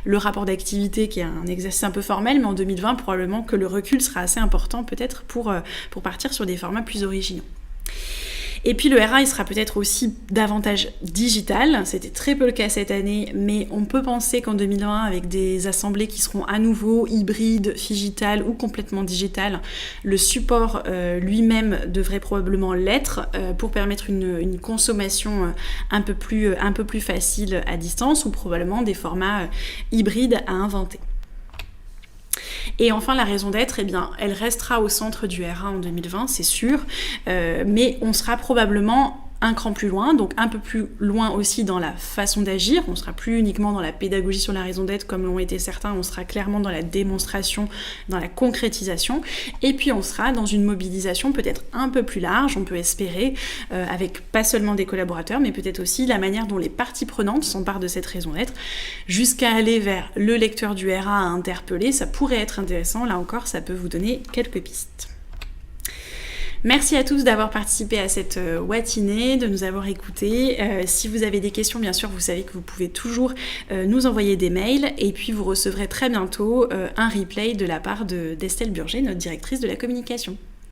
le rapport d'activité, qui est un exercice un peu formel, mais en 2020, probablement que le recul sera assez important peut-être pour partir sur des formats plus originaux. Et puis le RA, il sera peut-être aussi davantage digital. C'était très peu le cas cette année, mais on peut penser qu'en 2020, avec des assemblées qui seront à nouveau hybrides, digitales ou complètement digitales, le support lui-même devrait probablement l'être pour permettre une consommation un peu plus facile à distance, ou probablement des formats hybrides à inventer. Et enfin, la raison d'être, eh bien, elle restera au centre du RA en 2020, c'est sûr, mais on sera probablement un cran plus loin, donc un peu plus loin aussi dans la façon d'agir. On sera plus uniquement dans la pédagogie sur la raison d'être comme l'ont été certains, on sera clairement dans la démonstration, dans la concrétisation, et puis on sera dans une mobilisation peut-être un peu plus large, on peut espérer, avec pas seulement des collaborateurs, mais peut-être aussi la manière dont les parties prenantes s'emparent de cette raison d'être, jusqu'à aller vers le lecteur du RA à interpeller. Ça pourrait être intéressant, là encore, ça peut vous donner quelques pistes. Merci à tous d'avoir participé à cette Watinée, de nous avoir écoutés. Si vous avez des questions, bien sûr, vous savez que vous pouvez toujours nous envoyer des mails, et puis vous recevrez très bientôt un replay de la part d'Estelle Burger, notre directrice de la communication.